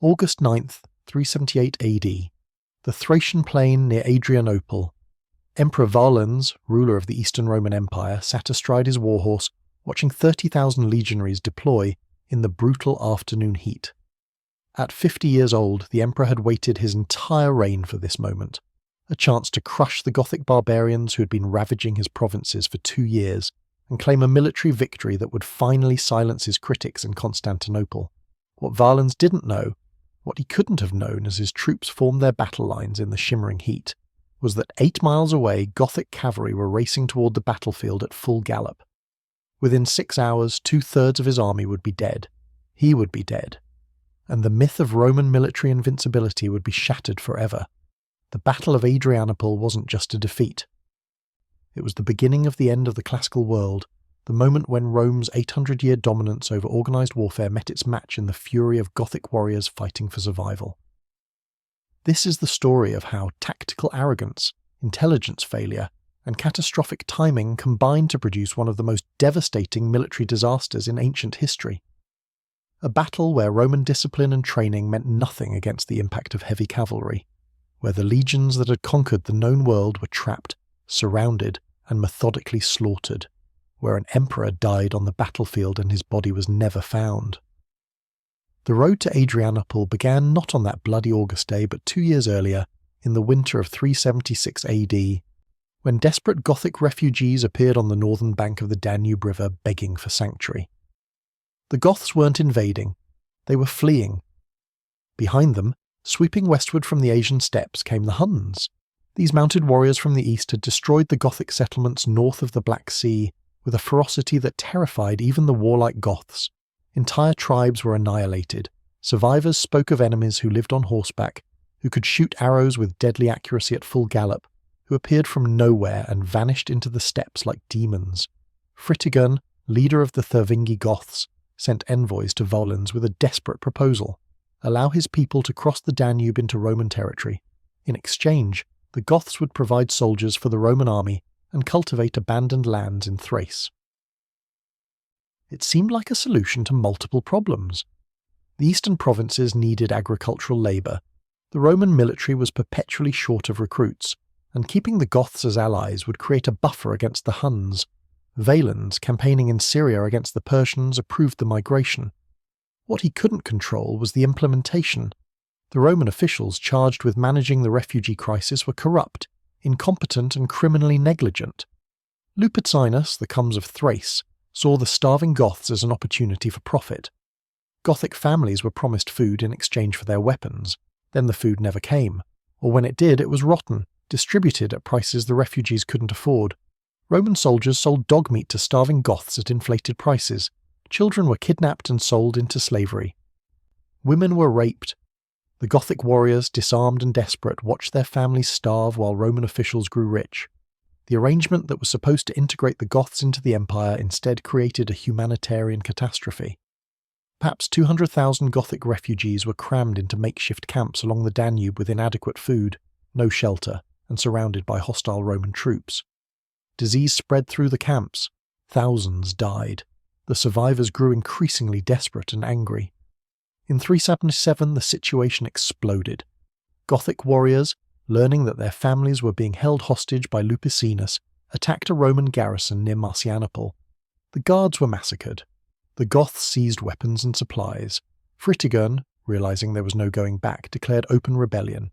August 9th, 378 AD. The Thracian plain near Adrianople. Emperor Valens, ruler of the Eastern Roman Empire, sat astride his warhorse, watching 30,000 legionaries deploy in the brutal afternoon heat. At 50 years old, the emperor had waited his entire reign for this moment, a chance to crush the Gothic barbarians who had been ravaging his provinces for 2 years, and claim a military victory that would finally silence his critics in Constantinople. What Valens didn't know, what he couldn't have known as his troops formed their battle lines in the shimmering heat, was that 8 miles away Gothic cavalry were racing toward the battlefield at full gallop. Within 6 hours, 2/3 of his army would be dead. He would be dead. And the myth of Roman military invincibility would be shattered forever. The Battle of Adrianople wasn't just a defeat. It was the beginning of the end of the classical world, the moment when Rome's 800-year dominance over organised warfare met its match in the fury of Gothic warriors fighting for survival. This is the story of how tactical arrogance, intelligence failure, and catastrophic timing combined to produce one of the most devastating military disasters in ancient history. A battle where Roman discipline and training meant nothing against the impact of heavy cavalry, where the legions that had conquered the known world were trapped, surrounded, and methodically slaughtered, where an emperor died on the battlefield and his body was never found. The road to Adrianople began not on that bloody August day, but 2 years earlier, in the winter of 376 AD, when desperate Gothic refugees appeared on the northern bank of the Danube River begging for sanctuary. The Goths weren't invading, they were fleeing. Behind them, sweeping westward from the Asian steppes, came the Huns. These mounted warriors from the east had destroyed the Gothic settlements north of the Black Sea with a ferocity that terrified even the warlike Goths. Entire tribes were annihilated. Survivors spoke of enemies who lived on horseback, who could shoot arrows with deadly accuracy at full gallop, who appeared from nowhere and vanished into the steppes like demons. Fritigern, leader of the Thervingi Goths, sent envoys to Valens with a desperate proposal: allow his people to cross the Danube into Roman territory. In exchange, the Goths would provide soldiers for the Roman army and cultivate abandoned lands in Thrace. It seemed like a solution to multiple problems. The eastern provinces needed agricultural labour, the Roman military was perpetually short of recruits, and keeping the Goths as allies would create a buffer against the Huns. Valens, campaigning in Syria against the Persians, approved the migration. What he couldn't control was the implementation. The Roman officials charged with managing the refugee crisis were corrupt, incompetent and criminally negligent. Lupicinus, the comes of Thrace, saw the starving Goths as an opportunity for profit. Gothic families were promised food in exchange for their weapons. Then the food never came, or when it did, it was rotten, distributed at prices the refugees couldn't afford. Roman soldiers sold dog meat to starving Goths at inflated prices. Children were kidnapped and sold into slavery. Women were raped. The Gothic warriors, disarmed and desperate, watched their families starve while Roman officials grew rich. The arrangement that was supposed to integrate the Goths into the empire instead created a humanitarian catastrophe. Perhaps 200,000 Gothic refugees were crammed into makeshift camps along the Danube with inadequate food, no shelter, and surrounded by hostile Roman troops. Disease spread through the camps. Thousands died. The survivors grew increasingly desperate and angry. In 377, the situation exploded. Gothic warriors, learning that their families were being held hostage by Lupicinus, attacked a Roman garrison near Marcianople. The guards were massacred. The Goths seized weapons and supplies. Fritigern, realizing there was no going back, declared open rebellion.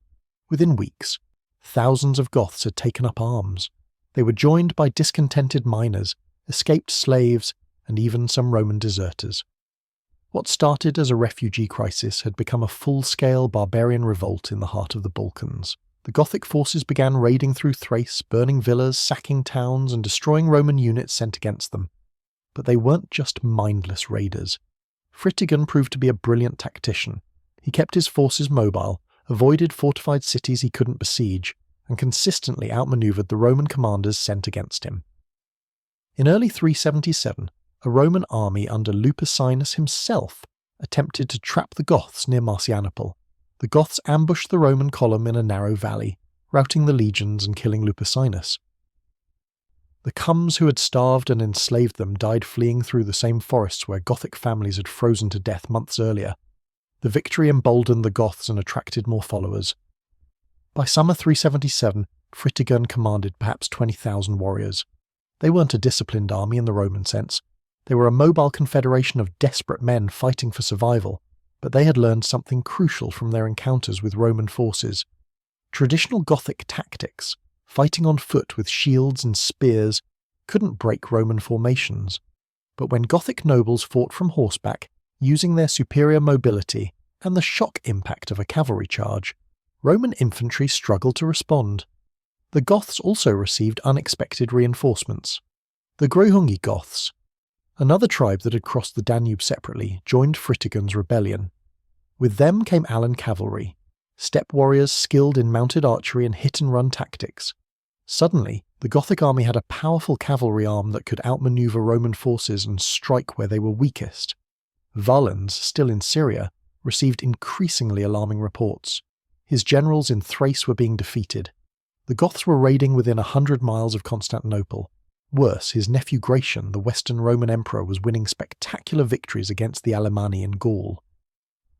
Within weeks, thousands of Goths had taken up arms. They were joined by discontented miners, escaped slaves, and even some Roman deserters. What started as a refugee crisis had become a full-scale barbarian revolt in the heart of the Balkans. The Gothic forces began raiding through Thrace, burning villas, sacking towns, and destroying Roman units sent against them. But they weren't just mindless raiders. Fritigern proved to be a brilliant tactician. He kept his forces mobile, avoided fortified cities he couldn't besiege, and consistently outmaneuvered the Roman commanders sent against him. In early 377, a Roman army under Lupicinus himself attempted to trap the Goths near Marcianople. The Goths ambushed the Roman column in a narrow valley, routing the legions and killing Lupicinus. The Comes who had starved and enslaved them died fleeing through the same forests where Gothic families had frozen to death months earlier. The victory emboldened the Goths and attracted more followers. By summer 377, Fritigern commanded perhaps 20,000 warriors. They weren't a disciplined army in the Roman sense. They were a mobile confederation of desperate men fighting for survival, but they had learned something crucial from their encounters with Roman forces. Traditional Gothic tactics, fighting on foot with shields and spears, couldn't break Roman formations. But when Gothic nobles fought from horseback, using their superior mobility and the shock impact of a cavalry charge, Roman infantry struggled to respond. The Goths also received unexpected reinforcements. The Greuhungi Goths, another tribe that had crossed the Danube separately, joined Fritigern's rebellion. With them came Alan cavalry, steppe warriors skilled in mounted archery and hit-and-run tactics. Suddenly, the Gothic army had a powerful cavalry arm that could outmaneuver Roman forces and strike where they were weakest. Valens, still in Syria, received increasingly alarming reports. His generals in Thrace were being defeated. The Goths were raiding within 100 miles of Constantinople. Worse, his nephew Gratian, the Western Roman Emperor, was winning spectacular victories against the Alemanni in Gaul.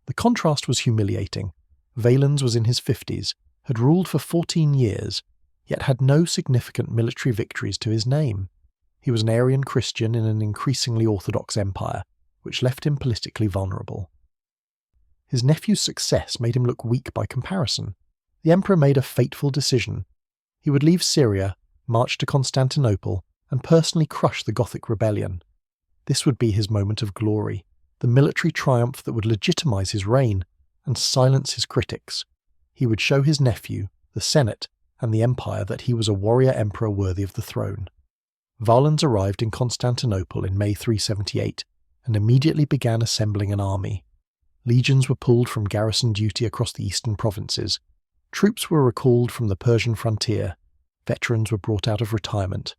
The contrast was humiliating. Valens was in his 50s, had ruled for 14 years, yet had no significant military victories to his name. He was an Arian Christian in an increasingly orthodox empire, which left him politically vulnerable. His nephew's success made him look weak by comparison. The emperor made a fateful decision. He would leave Syria, march to Constantinople, and personally crush the Gothic rebellion. This would be his moment of glory, the military triumph that would legitimize his reign and silence his critics. He would show his nephew, the Senate, and the empire that he was a warrior emperor worthy of the throne. Valens arrived in Constantinople in May 378 and immediately began assembling an army. Legions were pulled from garrison duty across the eastern provinces. Troops were recalled from the Persian frontier. Veterans were brought out of retirement.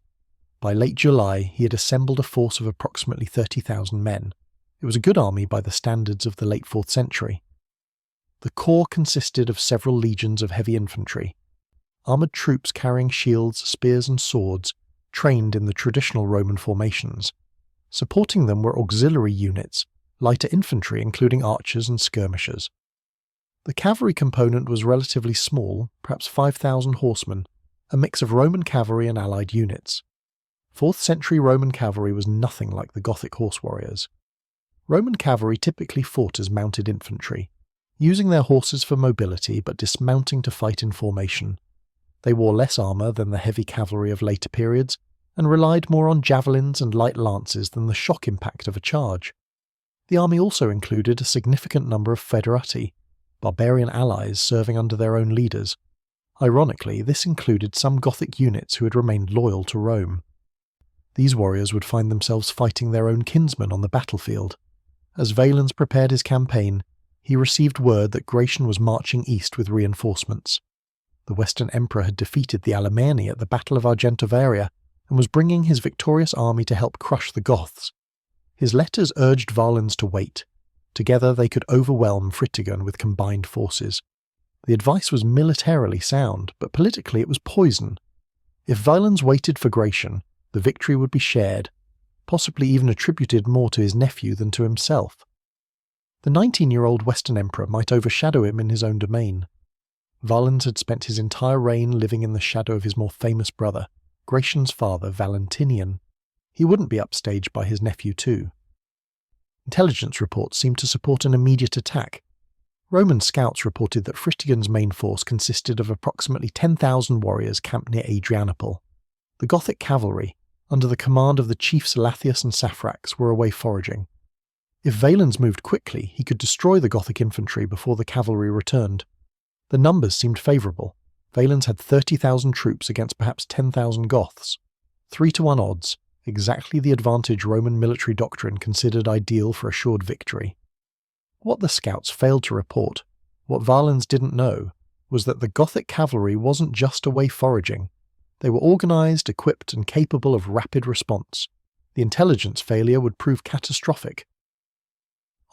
By late July, he had assembled a force of approximately 30,000 men. It was a good army by the standards of the late 4th century. The corps consisted of several legions of heavy infantry, armoured troops carrying shields, spears and swords, trained in the traditional Roman formations. Supporting them were auxiliary units, lighter infantry including archers and skirmishers. The cavalry component was relatively small, perhaps 5,000 horsemen, a mix of Roman cavalry and allied units. 4th century Roman cavalry was nothing like the Gothic horse warriors. Roman cavalry typically fought as mounted infantry, using their horses for mobility but dismounting to fight in formation. They wore less armour than the heavy cavalry of later periods, and relied more on javelins and light lances than the shock impact of a charge. The army also included a significant number of foederati, barbarian allies serving under their own leaders. Ironically, this included some Gothic units who had remained loyal to Rome. These warriors would find themselves fighting their own kinsmen on the battlefield. As Valens prepared his campaign, he received word that Gratian was marching east with reinforcements. The Western Emperor had defeated the Alemanni at the Battle of Adrianople and was bringing his victorious army to help crush the Goths. His letters urged Valens to wait. Together they could overwhelm Fritigern with combined forces. The advice was militarily sound, but politically it was poison. If Valens waited for Gratian, the victory would be shared, possibly even attributed more to his nephew than to himself. The 19-year-old Western Emperor might overshadow him in his own domain. Valens had spent his entire reign living in the shadow of his more famous brother, Gratian's father Valentinian. He wouldn't be upstaged by his nephew too. Intelligence reports seemed to support an immediate attack. Roman scouts reported that Fritigern's main force consisted of approximately 10,000 warriors camped near Adrianople. The Gothic cavalry, under the command of the chiefs Lathius and Saphrax, were away foraging. If Valens moved quickly, he could destroy the Gothic infantry before the cavalry returned. The numbers seemed favourable. Valens had 30,000 troops against perhaps 10,000 Goths. 3-to-1 odds, exactly the advantage Roman military doctrine considered ideal for assured victory. What the scouts failed to report, what Valens didn't know, was that the Gothic cavalry wasn't just away foraging. They were organised, equipped and capable of rapid response. The intelligence failure would prove catastrophic.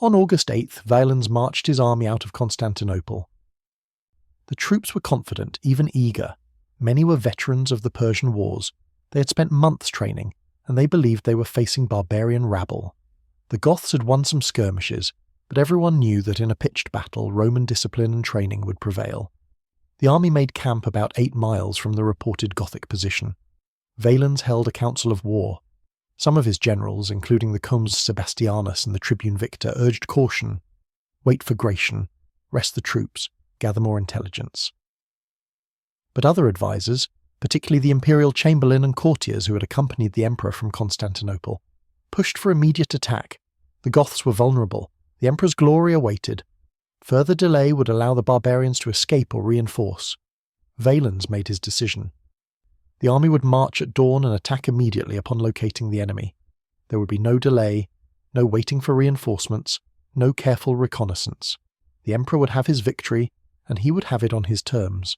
On August 8th, Valens marched his army out of Constantinople. The troops were confident, even eager. Many were veterans of the Persian Wars. They had spent months training, and they believed they were facing barbarian rabble. The Goths had won some skirmishes, but everyone knew that in a pitched battle Roman discipline and training would prevail. The army made camp about 8 miles from the reported Gothic position. Valens held a council of war. Some of his generals, including the Comes Sebastianus and the tribune Victor, urged caution. Wait for Gratian, rest the troops, gather more intelligence. But other advisers, particularly the imperial chamberlain and courtiers who had accompanied the emperor from Constantinople, pushed for immediate attack. The Goths were vulnerable. The emperor's glory awaited. Further delay would allow the barbarians to escape or reinforce. Valens made his decision. The army would march at dawn and attack immediately upon locating the enemy. There would be no delay, no waiting for reinforcements, no careful reconnaissance. The emperor would have his victory, and he would have it on his terms.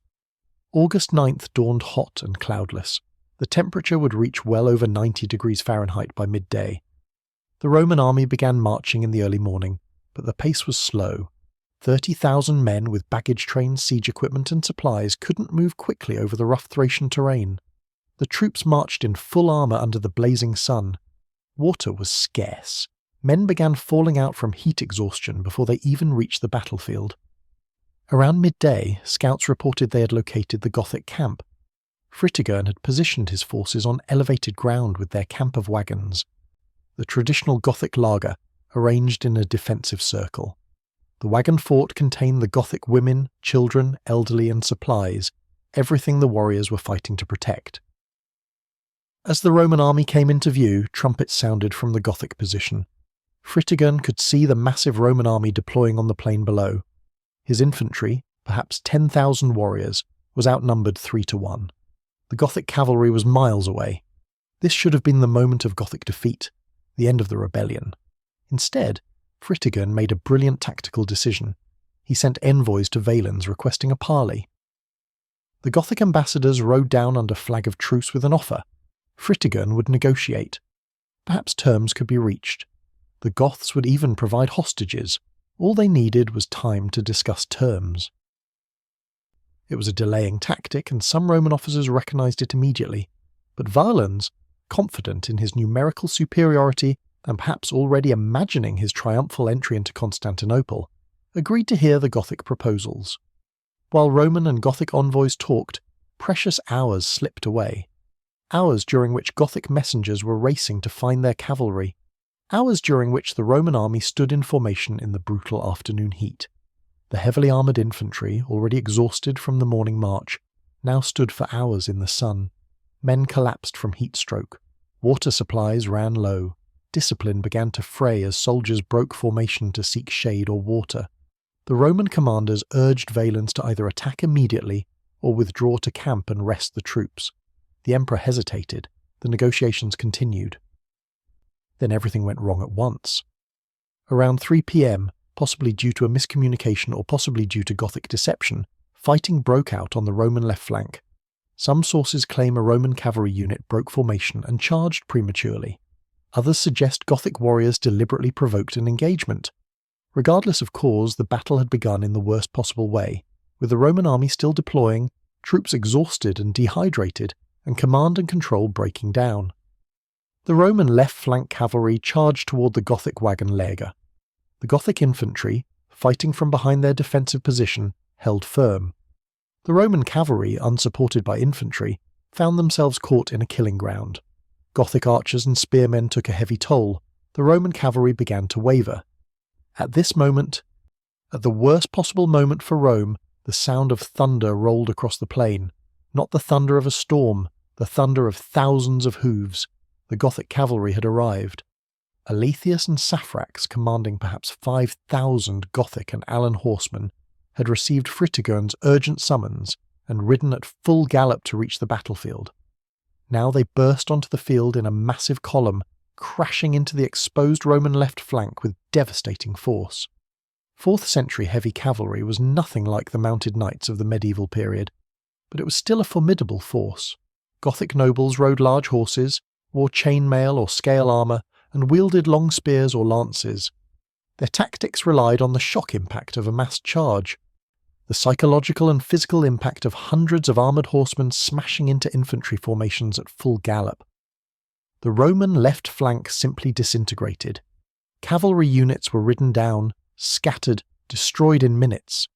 August 9th dawned hot and cloudless. The temperature would reach well over 90 degrees Fahrenheit by midday. The Roman army began marching in the early morning, but the pace was slow. 30,000 men with baggage trains, siege equipment and supplies couldn't move quickly over the rough Thracian terrain. The troops marched in full armour under the blazing sun. Water was scarce. Men began falling out from heat exhaustion before they even reached the battlefield. Around midday, scouts reported they had located the Gothic camp. Fritigern had positioned his forces on elevated ground with their camp of wagons. The traditional Gothic laager, arranged in a defensive circle. The wagon fort contained the Gothic women, children, elderly and supplies, everything the warriors were fighting to protect. As the Roman army came into view, trumpets sounded from the Gothic position. Fritigern could see the massive Roman army deploying on the plain below. His infantry, perhaps 10,000 warriors, was outnumbered 3-1. The Gothic cavalry was miles away. This should have been the moment of Gothic defeat, the end of the rebellion. Instead, Fritigern made a brilliant tactical decision. He sent envoys to Valens requesting a parley. The Gothic ambassadors rode down under flag of truce with an offer. Fritigern would negotiate. Perhaps terms could be reached. The Goths would even provide hostages. All they needed was time to discuss terms. It was a delaying tactic, and some Roman officers recognized it immediately. But Valens, confident in his numerical superiority and perhaps already imagining his triumphal entry into Constantinople, agreed to hear the Gothic proposals. While Roman and Gothic envoys talked, precious hours slipped away. Hours during which Gothic messengers were racing to find their cavalry. Hours during which the Roman army stood in formation in the brutal afternoon heat. The heavily armoured infantry, already exhausted from the morning march, now stood for hours in the sun. Men collapsed from heat stroke. Water supplies ran low. Discipline began to fray as soldiers broke formation to seek shade or water. The Roman commanders urged Valens to either attack immediately or withdraw to camp and rest the troops. The emperor hesitated. The negotiations continued. Then everything went wrong at once. Around 3 p.m., possibly due to a miscommunication or possibly due to Gothic deception, fighting broke out on the Roman left flank. Some sources claim a Roman cavalry unit broke formation and charged prematurely. Others suggest Gothic warriors deliberately provoked an engagement. Regardless of cause, the battle had begun in the worst possible way, with the Roman army still deploying, troops exhausted and dehydrated, and command and control breaking down. The Roman left flank cavalry charged toward the Gothic wagon lega. The Gothic infantry, fighting from behind their defensive position, held firm. The Roman cavalry, unsupported by infantry, found themselves caught in a killing ground. Gothic archers and spearmen took a heavy toll. The Roman cavalry began to waver. At this moment, at the worst possible moment for Rome, the sound of thunder rolled across the plain. Not the thunder of a storm, the thunder of thousands of hooves. The Gothic cavalry had arrived. Alethius and Saphrax, commanding perhaps 5,000 Gothic and Alan horsemen, had received Fritigern's urgent summons and ridden at full gallop to reach the battlefield. Now they burst onto the field in a massive column, crashing into the exposed Roman left flank with devastating force. 4th century heavy cavalry was nothing like the mounted knights of the medieval period, but it was still a formidable force. Gothic nobles rode large horses, wore chainmail or scale armour, and wielded long spears or lances. Their tactics relied on the shock impact of a massed charge, the psychological and physical impact of hundreds of armoured horsemen smashing into infantry formations at full gallop. The Roman left flank simply disintegrated. Cavalry units were ridden down, scattered, destroyed in minutes.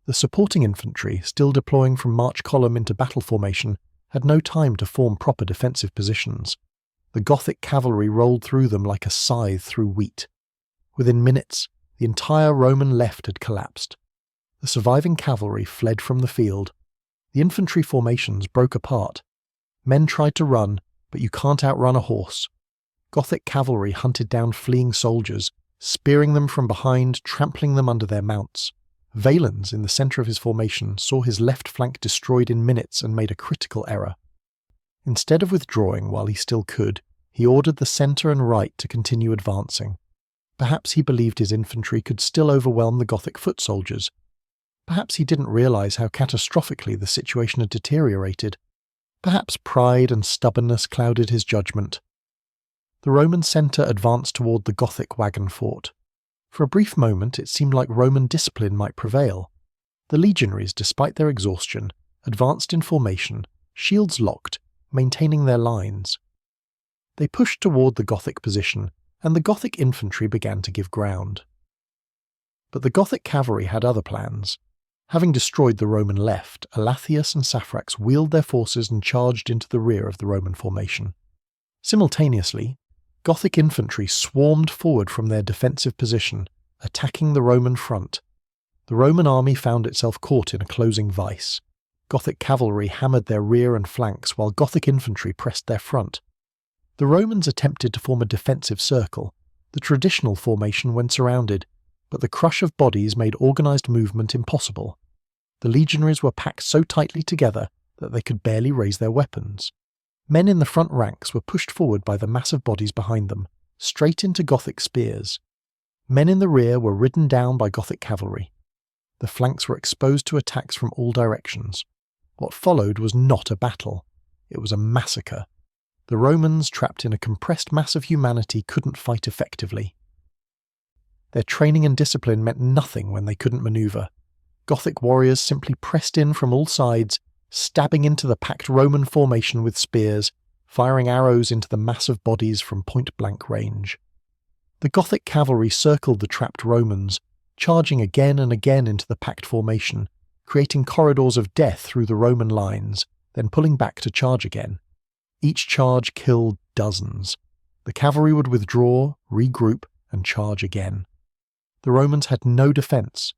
The supporting infantry, still deploying from march column into battle formation, had no time to form proper defensive positions. The Gothic cavalry rolled through them like a scythe through wheat. Within minutes, the entire Roman left had collapsed. The surviving cavalry fled from the field. The infantry formations broke apart. Men tried to run, but you can't outrun a horse. Gothic cavalry hunted down fleeing soldiers, spearing them from behind, trampling them under their mounts. Valens, in the centre of his formation, saw his left flank destroyed in minutes and made a critical error. Instead of withdrawing while he still could, he ordered the centre and right to continue advancing. Perhaps he believed his infantry could still overwhelm the Gothic foot soldiers. Perhaps he didn't realise how catastrophically the situation had deteriorated. Perhaps pride and stubbornness clouded his judgment. The Roman centre advanced toward the Gothic wagon fort. For a brief moment it seemed like Roman discipline might prevail. The legionaries, despite their exhaustion, advanced in formation, shields locked, maintaining their lines. They pushed toward the Gothic position, and the Gothic infantry began to give ground. But the Gothic cavalry had other plans. Having destroyed the Roman left, Alathius and Saphrax wheeled their forces and charged into the rear of the Roman formation. Simultaneously, Gothic infantry swarmed forward from their defensive position, attacking the Roman front. The Roman army found itself caught in a closing vice. Gothic cavalry hammered their rear and flanks, while Gothic infantry pressed their front. The Romans attempted to form a defensive circle, the traditional formation when surrounded, but the crush of bodies made organised movement impossible. The legionaries were packed so tightly together that they could barely raise their weapons. Men in the front ranks were pushed forward by the mass of bodies behind them, straight into Gothic spears. Men in the rear were ridden down by Gothic cavalry. The flanks were exposed to attacks from all directions. What followed was not a battle. It was a massacre. The Romans, trapped in a compressed mass of humanity, couldn't fight effectively. Their training and discipline meant nothing when they couldn't maneuver. Gothic warriors simply pressed in from all sides, stabbing into the packed Roman formation with spears, firing arrows into the mass of bodies from point-blank range. The Gothic cavalry circled the trapped Romans, charging again and again into the packed formation, creating corridors of death through the Roman lines, then pulling back to charge again. Each charge killed dozens. The cavalry would withdraw, regroup, and charge again. The Romans had no defence.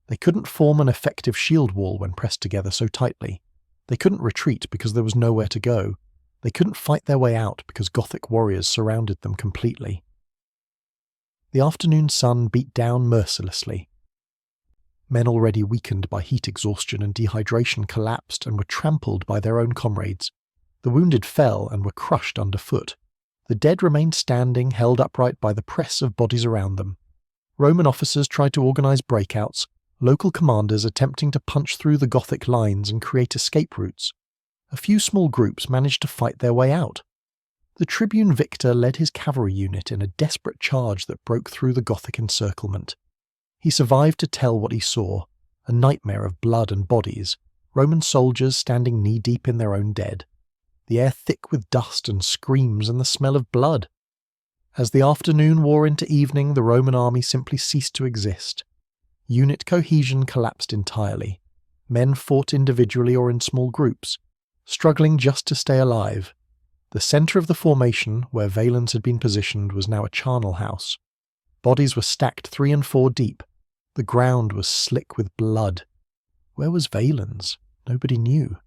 They couldn't form an effective shield wall when pressed together so tightly. They couldn't retreat because there was nowhere to go. They couldn't fight their way out because Gothic warriors surrounded them completely. The afternoon sun beat down mercilessly. Men already weakened by heat exhaustion and dehydration collapsed and were trampled by their own comrades. The wounded fell and were crushed underfoot. The dead remained standing, held upright by the press of bodies around them. Roman officers tried to organise breakouts, local commanders attempting to punch through the Gothic lines and create escape routes. A few small groups managed to fight their way out. The tribune Victor led his cavalry unit in a desperate charge that broke through the Gothic encirclement. He survived to tell what he saw, a nightmare of blood and bodies, Roman soldiers standing knee-deep in their own dead. The air thick with dust and screams and the smell of blood. As the afternoon wore into evening, the Roman army simply ceased to exist. Unit cohesion collapsed entirely. Men fought individually or in small groups, struggling just to stay alive. The centre of the formation, where Valens had been positioned, was now a charnel house. Bodies were stacked 3 and 4 deep. The ground was slick with blood. Where was Valens? Nobody knew.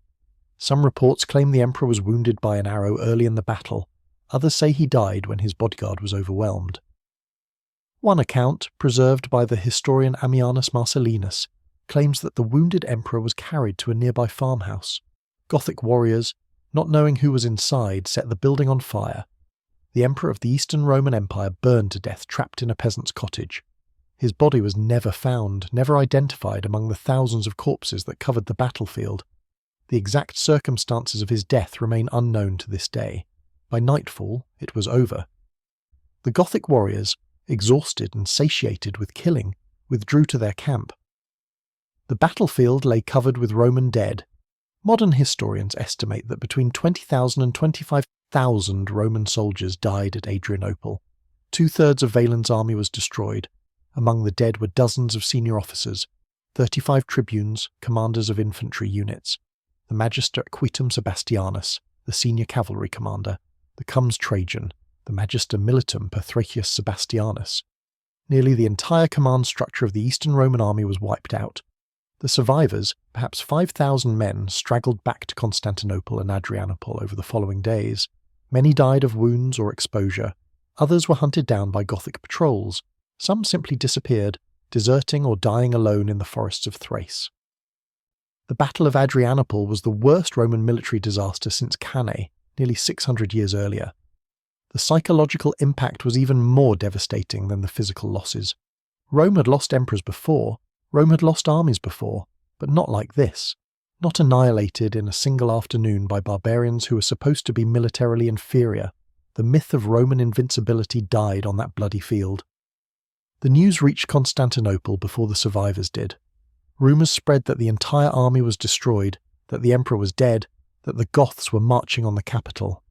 Some reports claim the emperor was wounded by an arrow early in the battle. Others say he died when his bodyguard was overwhelmed. One account, preserved by the historian Ammianus Marcellinus, claims that the wounded emperor was carried to a nearby farmhouse. Gothic warriors, not knowing who was inside, set the building on fire. The emperor of the Eastern Roman Empire burned to death trapped in a peasant's cottage. His body was never found, never identified among the thousands of corpses that covered the battlefield. The exact circumstances of his death remain unknown to this day. By nightfall, it was over. The Gothic warriors, exhausted and satiated with killing, withdrew to their camp. The battlefield lay covered with Roman dead. Modern historians estimate that between 20,000 and 25,000 Roman soldiers died at Adrianople. 2/3 of Valens' army was destroyed. Among the dead were dozens of senior officers, 35 tribunes, commanders of infantry units, the Magister Quitum Sebastianus, the senior cavalry commander, the Comes Trajan, the Magister Militum Patricius Sebastianus. Nearly the entire command structure of the Eastern Roman army was wiped out. The survivors, perhaps 5,000 men, straggled back to Constantinople and Adrianople over the following days. Many died of wounds or exposure. Others were hunted down by Gothic patrols. Some simply disappeared, deserting or dying alone in the forests of Thrace. The Battle of Adrianople was the worst Roman military disaster since Cannae, nearly 600 years earlier. The psychological impact was even more devastating than the physical losses. Rome had lost emperors before, Rome had lost armies before, but not like this. Not annihilated in a single afternoon by barbarians who were supposed to be militarily inferior. The myth of Roman invincibility died on that bloody field. The news reached Constantinople before the survivors did. Rumours spread that the entire army was destroyed, that the emperor was dead, that the Goths were marching on the capital.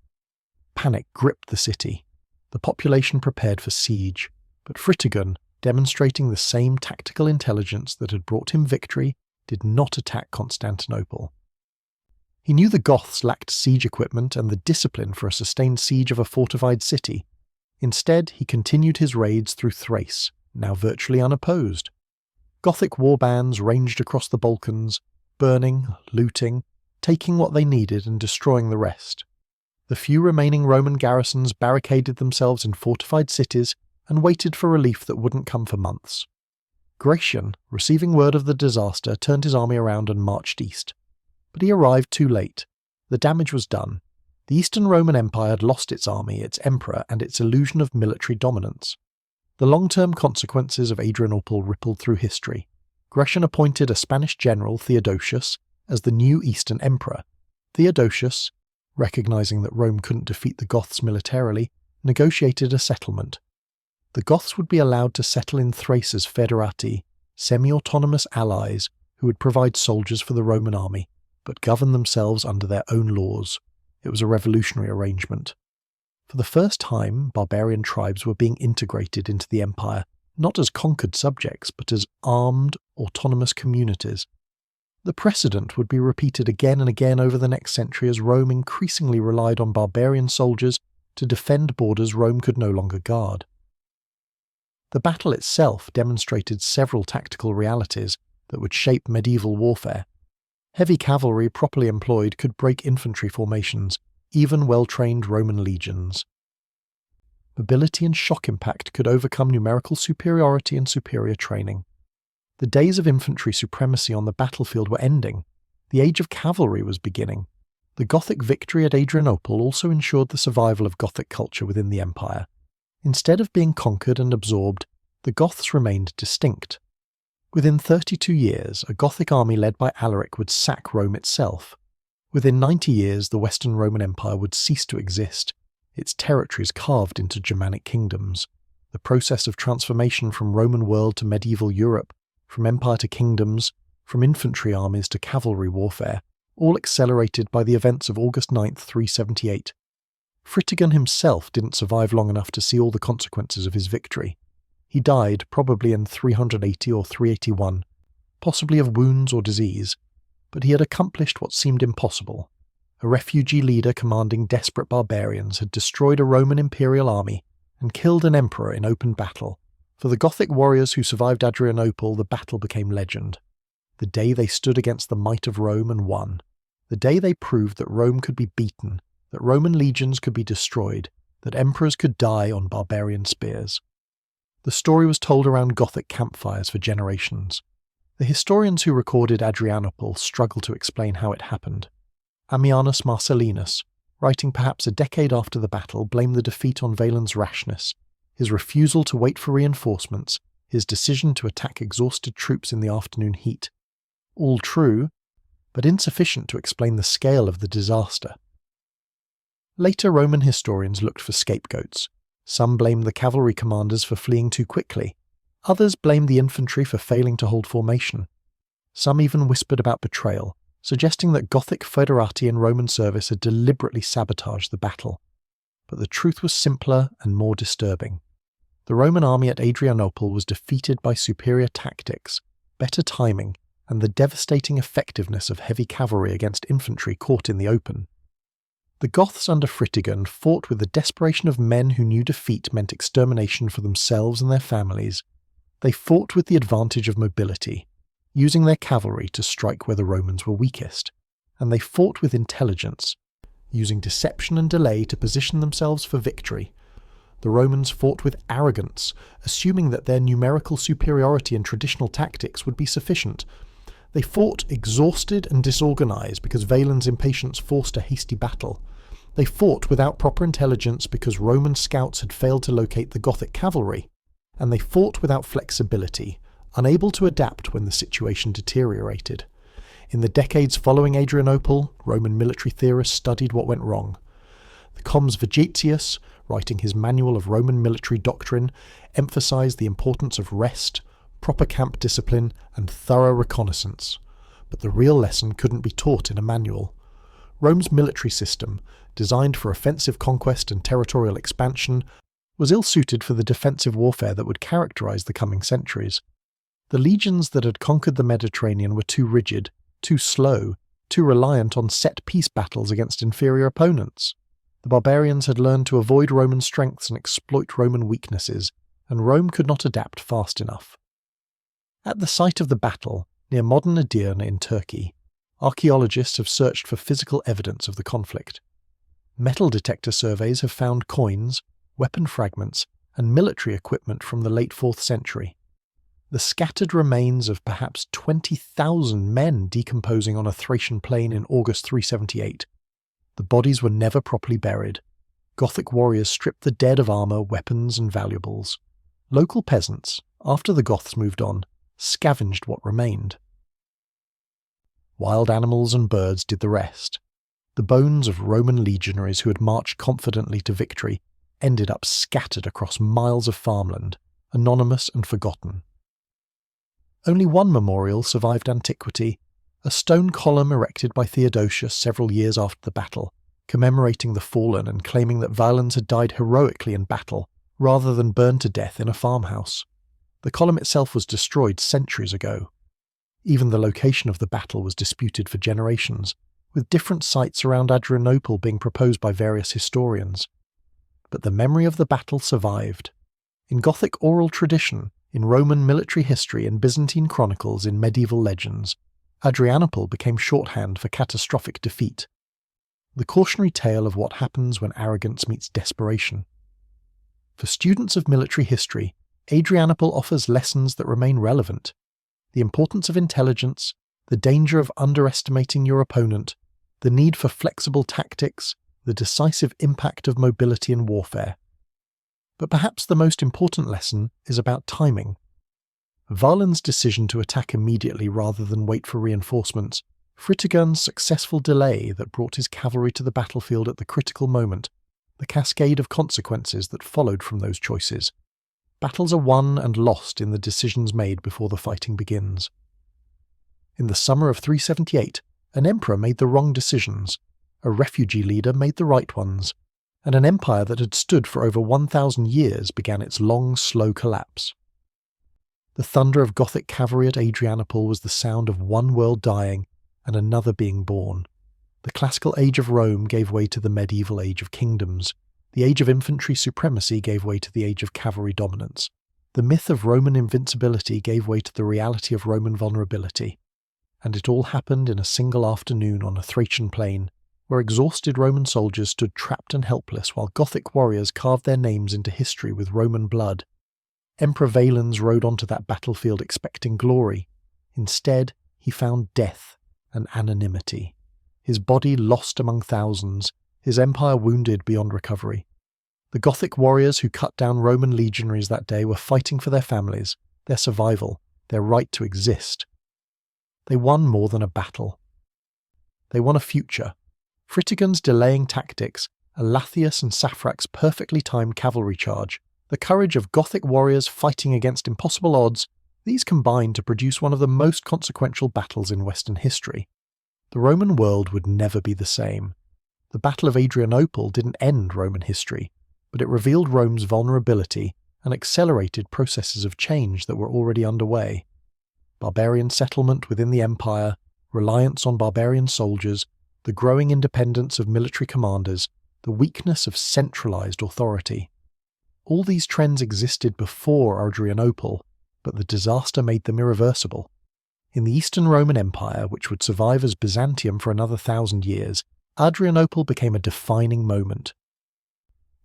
Panic gripped the city. The population prepared for siege, but Fritigern, demonstrating the same tactical intelligence that had brought him victory, did not attack Constantinople. He knew the Goths lacked siege equipment and the discipline for a sustained siege of a fortified city. Instead, he continued his raids through Thrace, now virtually unopposed. Gothic warbands ranged across the Balkans, burning, looting, taking what they needed and destroying the rest. The few remaining Roman garrisons barricaded themselves in fortified cities and waited for relief that wouldn't come for months. Gratian, receiving word of the disaster, turned his army around and marched east. But he arrived too late. The damage was done. The Eastern Roman Empire had lost its army, its emperor, and its illusion of military dominance. The long-term consequences of Adrianople rippled through history. Gratian appointed a Spanish general, Theodosius, as the new Eastern emperor. Theodosius, recognizing that Rome couldn't defeat the Goths militarily, negotiated a settlement. The Goths would be allowed to settle in Thrace as foederati, semi-autonomous allies who would provide soldiers for the Roman army, but govern themselves under their own laws. It was a revolutionary arrangement. For the first time, barbarian tribes were being integrated into the empire, not as conquered subjects, but as armed, autonomous communities. The precedent would be repeated again and again over the next century as Rome increasingly relied on barbarian soldiers to defend borders Rome could no longer guard. The battle itself demonstrated several tactical realities that would shape medieval warfare. Heavy cavalry properly employed could break infantry formations, even well-trained Roman legions. Mobility and shock impact could overcome numerical superiority and superior training. The days of infantry supremacy on the battlefield were ending. The age of cavalry was beginning. The Gothic victory at Adrianople also ensured the survival of Gothic culture within the empire. Instead of being conquered and absorbed, the Goths remained distinct. Within 32 years, a Gothic army led by Alaric would sack Rome itself. Within 90 years, the Western Roman Empire would cease to exist, its territories carved into Germanic kingdoms. The process of transformation from Roman world to medieval Europe, from empire to kingdoms, from infantry armies to cavalry warfare, all accelerated by the events of August 9, 378. Fritigern himself didn't survive long enough to see all the consequences of his victory. He died probably in 380 or 381, possibly of wounds or disease, but he had accomplished what seemed impossible. A refugee leader commanding desperate barbarians had destroyed a Roman imperial army and killed an emperor in open battle. For the Gothic warriors who survived Adrianople, the battle became legend. The day they stood against the might of Rome and won. The day they proved that Rome could be beaten, that Roman legions could be destroyed, that emperors could die on barbarian spears. The story was told around Gothic campfires for generations. The historians who recorded Adrianople struggle to explain how it happened. Ammianus Marcellinus, writing perhaps a decade after the battle, blamed the defeat on Valens' rashness, his refusal to wait for reinforcements, his decision to attack exhausted troops in the afternoon heat. All true, but insufficient to explain the scale of the disaster. Later Roman historians looked for scapegoats. Some blamed the cavalry commanders for fleeing too quickly. Others blamed the infantry for failing to hold formation. Some even whispered about betrayal, suggesting that Gothic foederati in Roman service had deliberately sabotaged the battle. But the truth was simpler and more disturbing. The Roman army at Adrianople was defeated by superior tactics, better timing, and the devastating effectiveness of heavy cavalry against infantry caught in the open. The Goths under Fritigern fought with the desperation of men who knew defeat meant extermination for themselves and their families. They fought with the advantage of mobility, using their cavalry to strike where the Romans were weakest, and they fought with intelligence, using deception and delay to position themselves for victory. The Romans fought with arrogance, assuming that their numerical superiority and traditional tactics would be sufficient. They fought exhausted and disorganized because Valens' impatience forced a hasty battle. They fought without proper intelligence because Roman scouts had failed to locate the Gothic cavalry. And they fought without flexibility, unable to adapt when the situation deteriorated. In the decades following Adrianople, Roman military theorists studied what went wrong. The Comes Vegetius, writing his Manual of Roman Military Doctrine, emphasized the importance of rest, proper camp discipline, and thorough reconnaissance. But the real lesson couldn't be taught in a manual. Rome's military system, designed for offensive conquest and territorial expansion, was ill-suited for the defensive warfare that would characterize the coming centuries. The legions that had conquered the Mediterranean were too rigid, too slow, too reliant on set-piece battles against inferior opponents. The barbarians had learned to avoid Roman strengths and exploit Roman weaknesses, and Rome could not adapt fast enough. At the site of the battle, near modern Edirne in Turkey, archaeologists have searched for physical evidence of the conflict. Metal detector surveys have found coins, weapon fragments, and military equipment from the late 4th century. The scattered remains of perhaps 20,000 men decomposing on a Thracian plain in August 378. The bodies were never properly buried. Gothic warriors stripped the dead of armour, weapons, and valuables. Local peasants, after the Goths moved on, scavenged what remained. Wild animals and birds did the rest. The bones of Roman legionaries who had marched confidently to victory ended up scattered across miles of farmland, anonymous and forgotten. Only one memorial survived antiquity, a stone column erected by Theodosius several years after the battle, commemorating the fallen and claiming that Valens had died heroically in battle, rather than burned to death in a farmhouse. The column itself was destroyed centuries ago. Even the location of the battle was disputed for generations, with different sites around Adrianople being proposed by various historians. But the memory of the battle survived. In Gothic oral tradition, in Roman military history and Byzantine chronicles in medieval legends, Adrianople became shorthand for catastrophic defeat. The cautionary tale of what happens when arrogance meets desperation. For students of military history, Adrianople offers lessons that remain relevant. The importance of intelligence, the danger of underestimating your opponent, the need for flexible tactics, the decisive impact of mobility in warfare. But perhaps the most important lesson is about timing. Valens' decision to attack immediately rather than wait for reinforcements, Fritigern's successful delay that brought his cavalry to the battlefield at the critical moment, the cascade of consequences that followed from those choices. Battles are won and lost in the decisions made before the fighting begins. In the summer of 378, an emperor made the wrong decisions, a refugee leader made the right ones, and an empire that had stood for over 1,000 years began its long, slow collapse. The thunder of Gothic cavalry at Adrianople was the sound of one world dying and another being born. The classical age of Rome gave way to the medieval age of kingdoms. The age of infantry supremacy gave way to the age of cavalry dominance. The myth of Roman invincibility gave way to the reality of Roman vulnerability. And it all happened in a single afternoon on a Thracian plain, where exhausted Roman soldiers stood trapped and helpless while Gothic warriors carved their names into history with Roman blood. Emperor Valens rode onto that battlefield expecting glory. Instead, he found death and anonymity. His body lost among thousands, his empire wounded beyond recovery. The Gothic warriors who cut down Roman legionaries that day were fighting for their families, their survival, their right to exist. They won more than a battle. They won a future. Fritigern's delaying tactics, Alathius and Saphrax's perfectly timed cavalry charge, the courage of Gothic warriors fighting against impossible odds, these combined to produce one of the most consequential battles in Western history. The Roman world would never be the same. The Battle of Adrianople didn't end Roman history, but it revealed Rome's vulnerability and accelerated processes of change that were already underway. Barbarian settlement within the empire, reliance on barbarian soldiers, the growing independence of military commanders, the weakness of centralized authority. All these trends existed before Adrianople, but the disaster made them irreversible. In the Eastern Roman Empire, which would survive as Byzantium for another 1,000 years, Adrianople became a defining moment.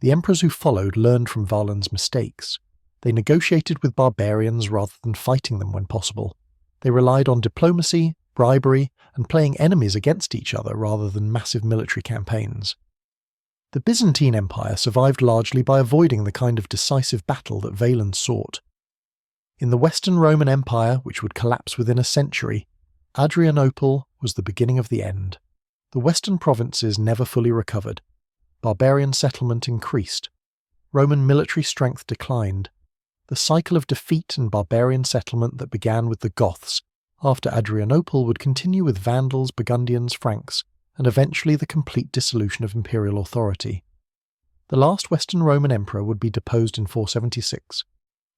The emperors who followed learned from Valens' mistakes. They negotiated with barbarians rather than fighting them when possible. They relied on diplomacy, bribery, and playing enemies against each other rather than massive military campaigns. The Byzantine Empire survived largely by avoiding the kind of decisive battle that Valens sought. In the Western Roman Empire, which would collapse within a century, Adrianople was the beginning of the end. The western provinces never fully recovered. Barbarian settlement increased. Roman military strength declined. The cycle of defeat and barbarian settlement that began with the Goths after Adrianople would continue with Vandals, Burgundians, Franks, and eventually the complete dissolution of imperial authority. The last Western Roman emperor would be deposed in 476,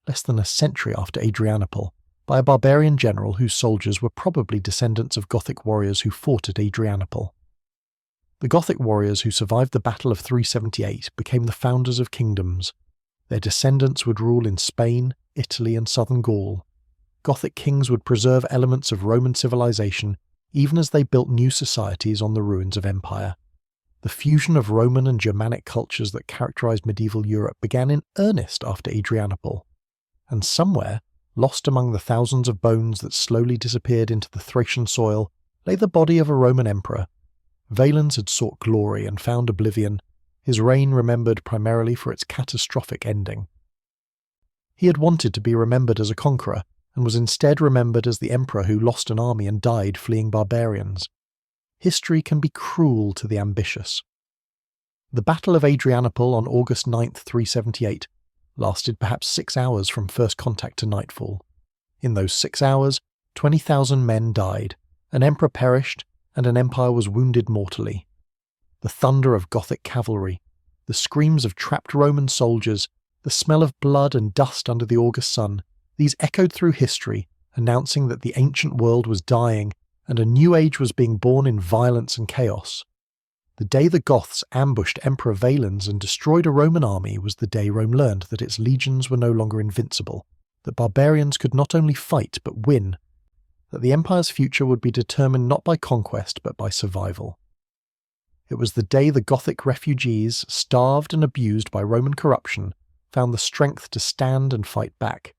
less than a century after Adrianople, by a barbarian general whose soldiers were probably descendants of Gothic warriors who fought at Adrianople. The Gothic warriors who survived the Battle of 378 became the founders of kingdoms. Their descendants would rule in Spain, Italy, and southern Gaul. Gothic kings would preserve elements of Roman civilization even as they built new societies on the ruins of empire. The fusion of Roman and Germanic cultures that characterized medieval Europe began in earnest after Adrianople. And somewhere, lost among the thousands of bones that slowly disappeared into the Thracian soil, lay the body of a Roman emperor. Valens had sought glory and found oblivion, his reign remembered primarily for its catastrophic ending. He had wanted to be remembered as a conqueror, and was instead remembered as the emperor who lost an army and died fleeing barbarians. History can be cruel to the ambitious. The Battle of Adrianople on August 9, 378, lasted perhaps 6 hours from first contact to nightfall. In those 6 hours, 20,000 men died, an emperor perished, and an empire was wounded mortally. The thunder of Gothic cavalry, the screams of trapped Roman soldiers, the smell of blood and dust under the August sun, these echoed through history, announcing that the ancient world was dying and a new age was being born in violence and chaos. The day the Goths ambushed Emperor Valens and destroyed a Roman army was the day Rome learned that its legions were no longer invincible, that barbarians could not only fight but win, that the empire's future would be determined not by conquest but by survival. It was the day the Gothic refugees, starved and abused by Roman corruption, found the strength to stand and fight back.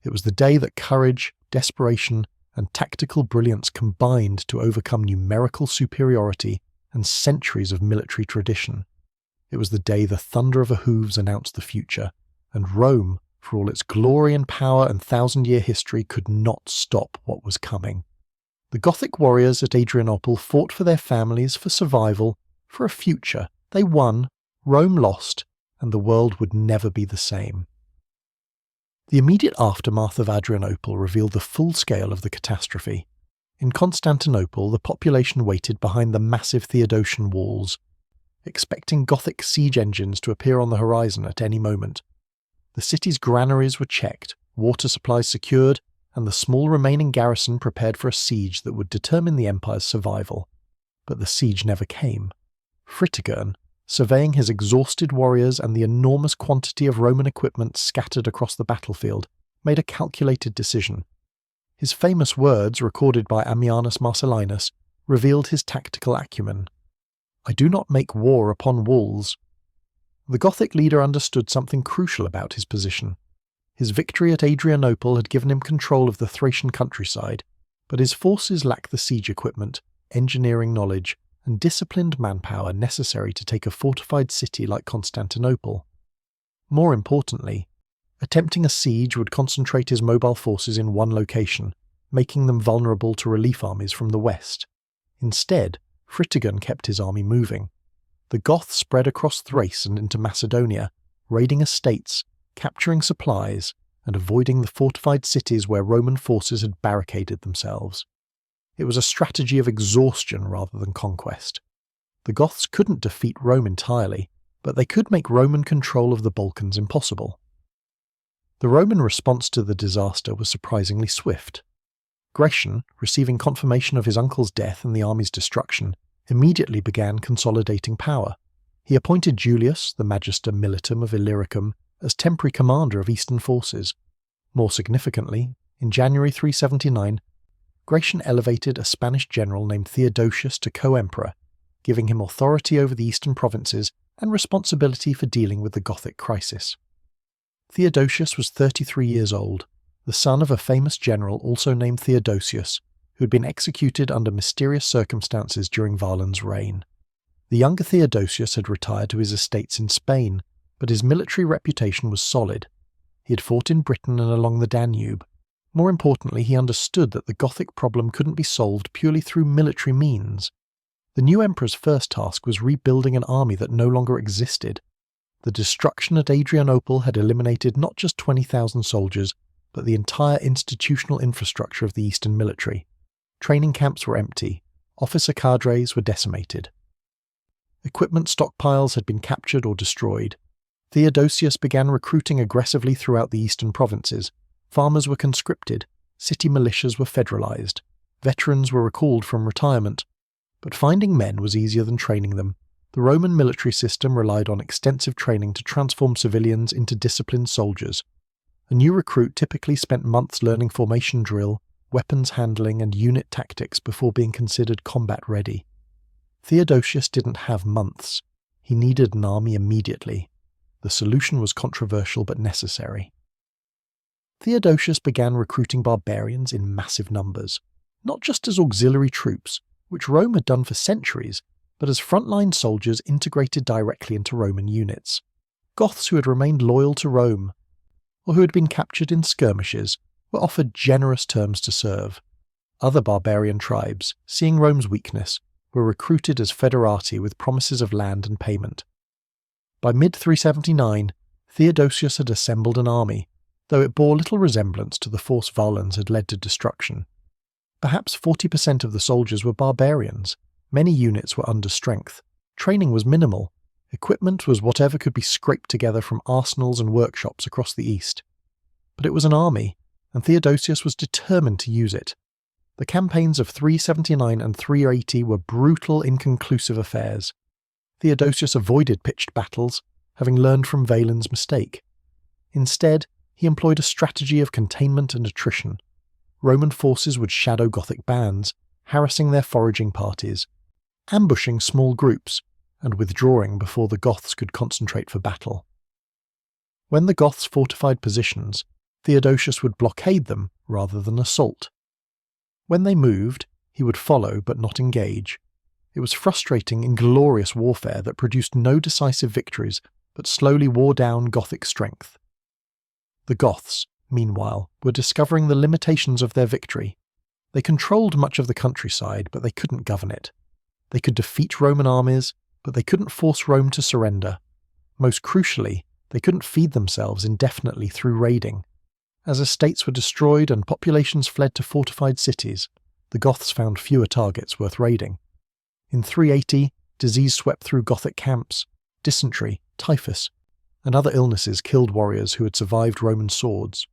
It was the day that courage, desperation, and tactical brilliance combined to overcome numerical superiority and centuries of military tradition. It was the day the thunder of the hooves announced the future, and Rome, for all its glory and power and 1,000-year history, could not stop what was coming. The Gothic warriors at Adrianople fought for their families, for survival, for a future. They won, Rome lost, and the world would never be the same. The immediate aftermath of Adrianople revealed the full scale of the catastrophe. In Constantinople, the population waited behind the massive Theodosian walls, expecting Gothic siege engines to appear on the horizon at any moment. The city's granaries were checked, water supplies secured, and the small remaining garrison prepared for a siege that would determine the empire's survival. But the siege never came. Fritigern, surveying his exhausted warriors and the enormous quantity of Roman equipment scattered across the battlefield, made a calculated decision. His famous words, recorded by Ammianus Marcellinus, revealed his tactical acumen. "I do not make war upon walls." The Gothic leader understood something crucial about his position. His victory at Adrianople had given him control of the Thracian countryside, but his forces lacked the siege equipment, engineering knowledge, and disciplined manpower necessary to take a fortified city like Constantinople. More importantly, attempting a siege would concentrate his mobile forces in one location, making them vulnerable to relief armies from the west. Instead, Fritigern kept his army moving. The Goths spread across Thrace and into Macedonia, raiding estates, capturing supplies, and avoiding the fortified cities where Roman forces had barricaded themselves. It was a strategy of exhaustion rather than conquest. The Goths couldn't defeat Rome entirely, but they could make Roman control of the Balkans impossible. The Roman response to the disaster was surprisingly swift. Gratian, receiving confirmation of his uncle's death and the army's destruction, immediately began consolidating power. He appointed Julius, the Magister Militum of Illyricum, as temporary commander of eastern forces. More significantly, in January 379, Gratian elevated a Spanish general named Theodosius to co-emperor, giving him authority over the eastern provinces and responsibility for dealing with the Gothic crisis. Theodosius was 33 years old, the son of a famous general also named Theodosius, who had been executed under mysterious circumstances during Valens' reign. The younger Theodosius had retired to his estates in Spain, but his military reputation was solid. He had fought in Britain and along the Danube. More importantly, he understood that the Gothic problem couldn't be solved purely through military means. The new emperor's first task was rebuilding an army that no longer existed. The destruction at Adrianople had eliminated not just 20,000 soldiers, but the entire institutional infrastructure of the eastern military. Training camps were empty. Officer cadres were decimated. Equipment stockpiles had been captured or destroyed. Theodosius began recruiting aggressively throughout the eastern provinces. Farmers were conscripted. City militias were federalized. Veterans were recalled from retirement. But finding men was easier than training them. The Roman military system relied on extensive training to transform civilians into disciplined soldiers. A new recruit typically spent months learning formation drill, weapons handling, and unit tactics before being considered combat-ready. Theodosius didn't have months. He needed an army immediately. The solution was controversial but necessary. Theodosius began recruiting barbarians in massive numbers, not just as auxiliary troops, which Rome had done for centuries, but as frontline soldiers integrated directly into Roman units. Goths who had remained loyal to Rome, or who had been captured in skirmishes, were offered generous terms to serve. Other barbarian tribes, seeing Rome's weakness, were recruited as foederati with promises of land and payment. By mid-379, Theodosius had assembled an army, though it bore little resemblance to the force Valens had led to destruction. Perhaps 40% of the soldiers were barbarians. Many units were under strength. Training was minimal. Equipment was whatever could be scraped together from arsenals and workshops across the east. But it was an army, and Theodosius was determined to use it. The campaigns of 379 and 380 were brutal, inconclusive affairs. Theodosius avoided pitched battles, having learned from Valens' mistake. Instead, he employed a strategy of containment and attrition. Roman forces would shadow Gothic bands, harassing their foraging parties, ambushing small groups, and withdrawing before the Goths could concentrate for battle. When the Goths fortified positions, Theodosius would blockade them rather than assault. When they moved, he would follow but not engage. It was frustrating, inglorious warfare that produced no decisive victories but slowly wore down Gothic strength. The Goths, meanwhile, were discovering the limitations of their victory. They controlled much of the countryside, but they couldn't govern it. They could defeat Roman armies, but they couldn't force Rome to surrender. Most crucially, they couldn't feed themselves indefinitely through raiding. As estates were destroyed and populations fled to fortified cities, the Goths found fewer targets worth raiding. In 380, disease swept through Gothic camps. Dysentery, typhus, and other illnesses killed warriors who had survived Roman swords.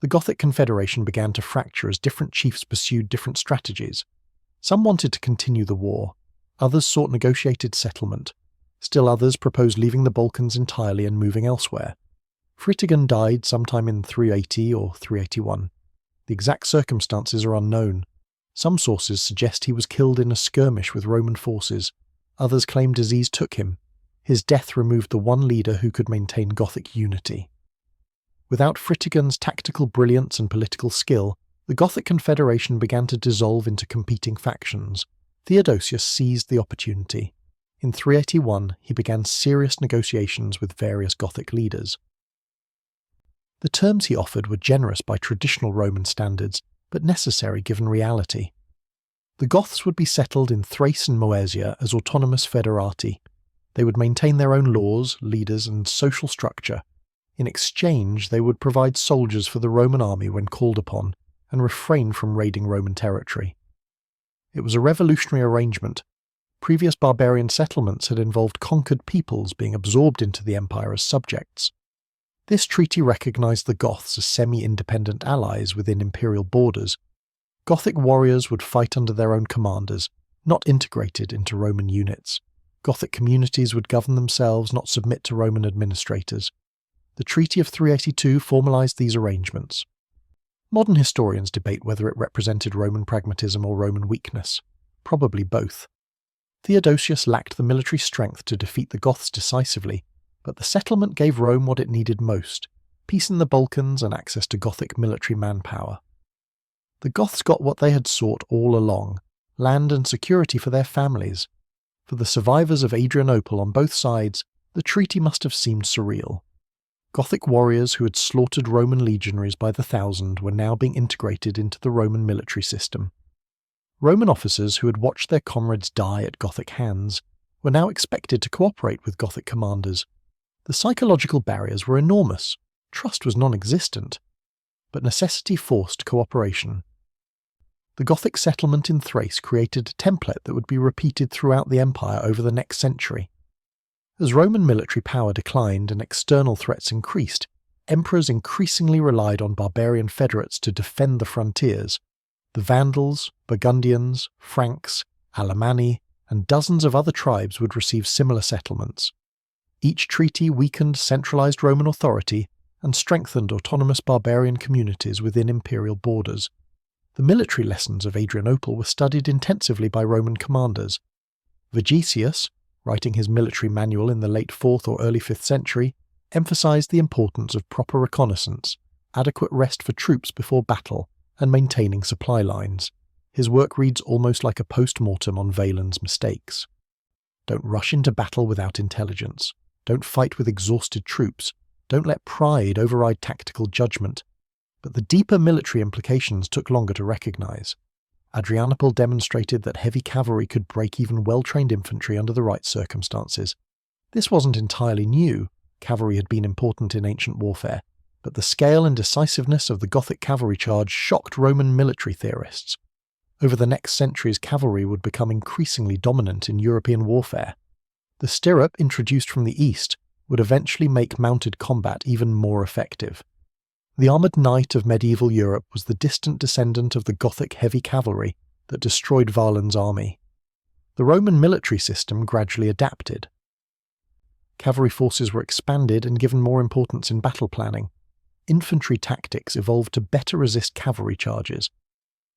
The Gothic Confederation began to fracture as different chiefs pursued different strategies. Some wanted to continue the war, others sought negotiated settlement, still others proposed leaving the Balkans entirely and moving elsewhere. Fritigern died sometime in 380 or 381. The exact circumstances are unknown. Some sources suggest he was killed in a skirmish with Roman forces. Others claim disease took him. His death removed the one leader who could maintain Gothic unity. Without Fritigern's tactical brilliance and political skill, the Gothic Confederation began to dissolve into competing factions. Theodosius seized the opportunity. In 381, he began serious negotiations with various Gothic leaders. The terms he offered were generous by traditional Roman standards, but necessary given reality. The Goths would be settled in Thrace and Moesia as autonomous foederati. They would maintain their own laws, leaders, and social structure. In exchange, they would provide soldiers for the Roman army when called upon, and refrain from raiding Roman territory. It was a revolutionary arrangement. Previous barbarian settlements had involved conquered peoples being absorbed into the empire as subjects. This treaty recognised the Goths as semi-independent allies within imperial borders. Gothic warriors would fight under their own commanders, not integrated into Roman units. Gothic communities would govern themselves, not submit to Roman administrators. The Treaty of 382 formalised these arrangements. Modern historians debate whether it represented Roman pragmatism or Roman weakness. Probably both. Theodosius lacked the military strength to defeat the Goths decisively, but the settlement gave Rome what it needed most: peace in the Balkans and access to Gothic military manpower. The Goths got what they had sought all along: land and security for their families. For the survivors of Adrianople on both sides, the treaty must have seemed surreal. Gothic warriors who had slaughtered Roman legionaries by the thousand were now being integrated into the Roman military system. Roman officers who had watched their comrades die at Gothic hands were now expected to cooperate with Gothic commanders. The psychological barriers were enormous. Trust was non-existent. But necessity forced cooperation. The Gothic settlement in Thrace created a template that would be repeated throughout the empire over the next century. As Roman military power declined and external threats increased, emperors increasingly relied on barbarian federates to defend the frontiers. The Vandals, Burgundians, Franks, Alemanni, and dozens of other tribes would receive similar settlements. Each treaty weakened centralized Roman authority and strengthened autonomous barbarian communities within imperial borders. The military lessons of Adrianople were studied intensively by Roman commanders. Vigesius, writing his military manual in the late 4th or early 5th century, emphasized the importance of proper reconnaissance, adequate rest for troops before battle, and maintaining supply lines. His work reads almost like a post-mortem on Valens' mistakes. Don't rush into battle without intelligence. Don't fight with exhausted troops. Don't let pride override tactical judgment. But the deeper military implications took longer to recognize. Adrianople demonstrated that heavy cavalry could break even well-trained infantry under the right circumstances. This wasn't entirely new. Cavalry had been important in ancient warfare, but the scale and decisiveness of the Gothic cavalry charge shocked Roman military theorists. Over the next centuries, cavalry would become increasingly dominant in European warfare. The stirrup, introduced from the east, would eventually make mounted combat even more effective. The armoured knight of medieval Europe was the distant descendant of the Gothic heavy cavalry that destroyed Valens' army. The Roman military system gradually adapted. Cavalry forces were expanded and given more importance in battle planning. Infantry tactics evolved to better resist cavalry charges.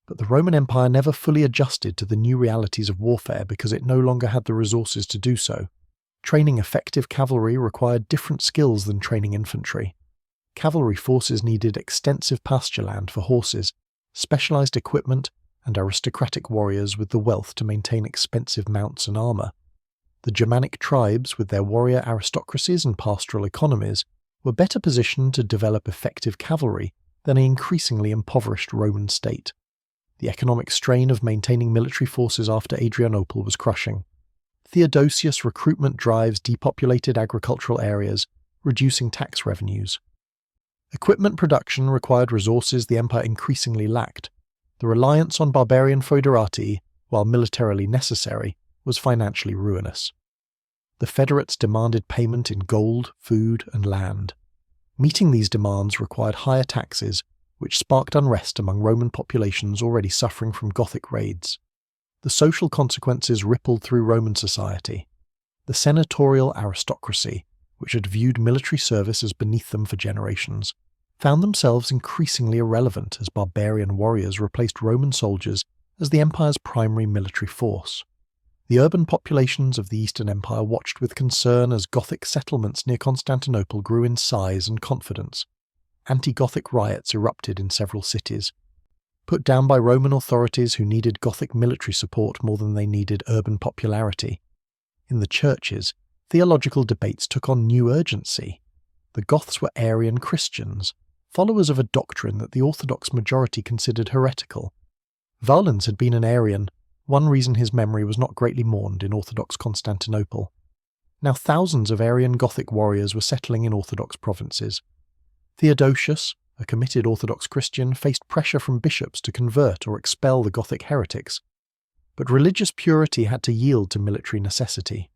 But the Roman Empire never fully adjusted to the new realities of warfare because it no longer had the resources to do so. Training effective cavalry required different skills than training infantry. Cavalry forces needed extensive pasture land for horses, specialized equipment, and aristocratic warriors with the wealth to maintain expensive mounts and armor. The Germanic tribes, with their warrior aristocracies and pastoral economies, were better positioned to develop effective cavalry than an increasingly impoverished Roman state. The economic strain of maintaining military forces after Adrianople was crushing. Theodosius' recruitment drives depopulated agricultural areas, reducing tax revenues. Equipment production required resources the empire increasingly lacked. The reliance on barbarian foederati, while militarily necessary, was financially ruinous. The federates demanded payment in gold, food, and land. Meeting these demands required higher taxes, which sparked unrest among Roman populations already suffering from Gothic raids. The social consequences rippled through Roman society. The senatorial aristocracy, which had viewed military service as beneath them for generations, found themselves increasingly irrelevant as barbarian warriors replaced Roman soldiers as the empire's primary military force. The urban populations of the Eastern Empire watched with concern as Gothic settlements near Constantinople grew in size and confidence. Anti-Gothic riots erupted in several cities, put down by Roman authorities who needed Gothic military support more than they needed urban popularity. In the churches, theological debates took on new urgency. The Goths were Arian Christians, followers of a doctrine that the Orthodox majority considered heretical. Valens had been an Arian, one reason his memory was not greatly mourned in Orthodox Constantinople. Now thousands of Arian Gothic warriors were settling in Orthodox provinces. Theodosius, a committed Orthodox Christian, faced pressure from bishops to convert or expel the Gothic heretics. But religious purity had to yield to military necessity.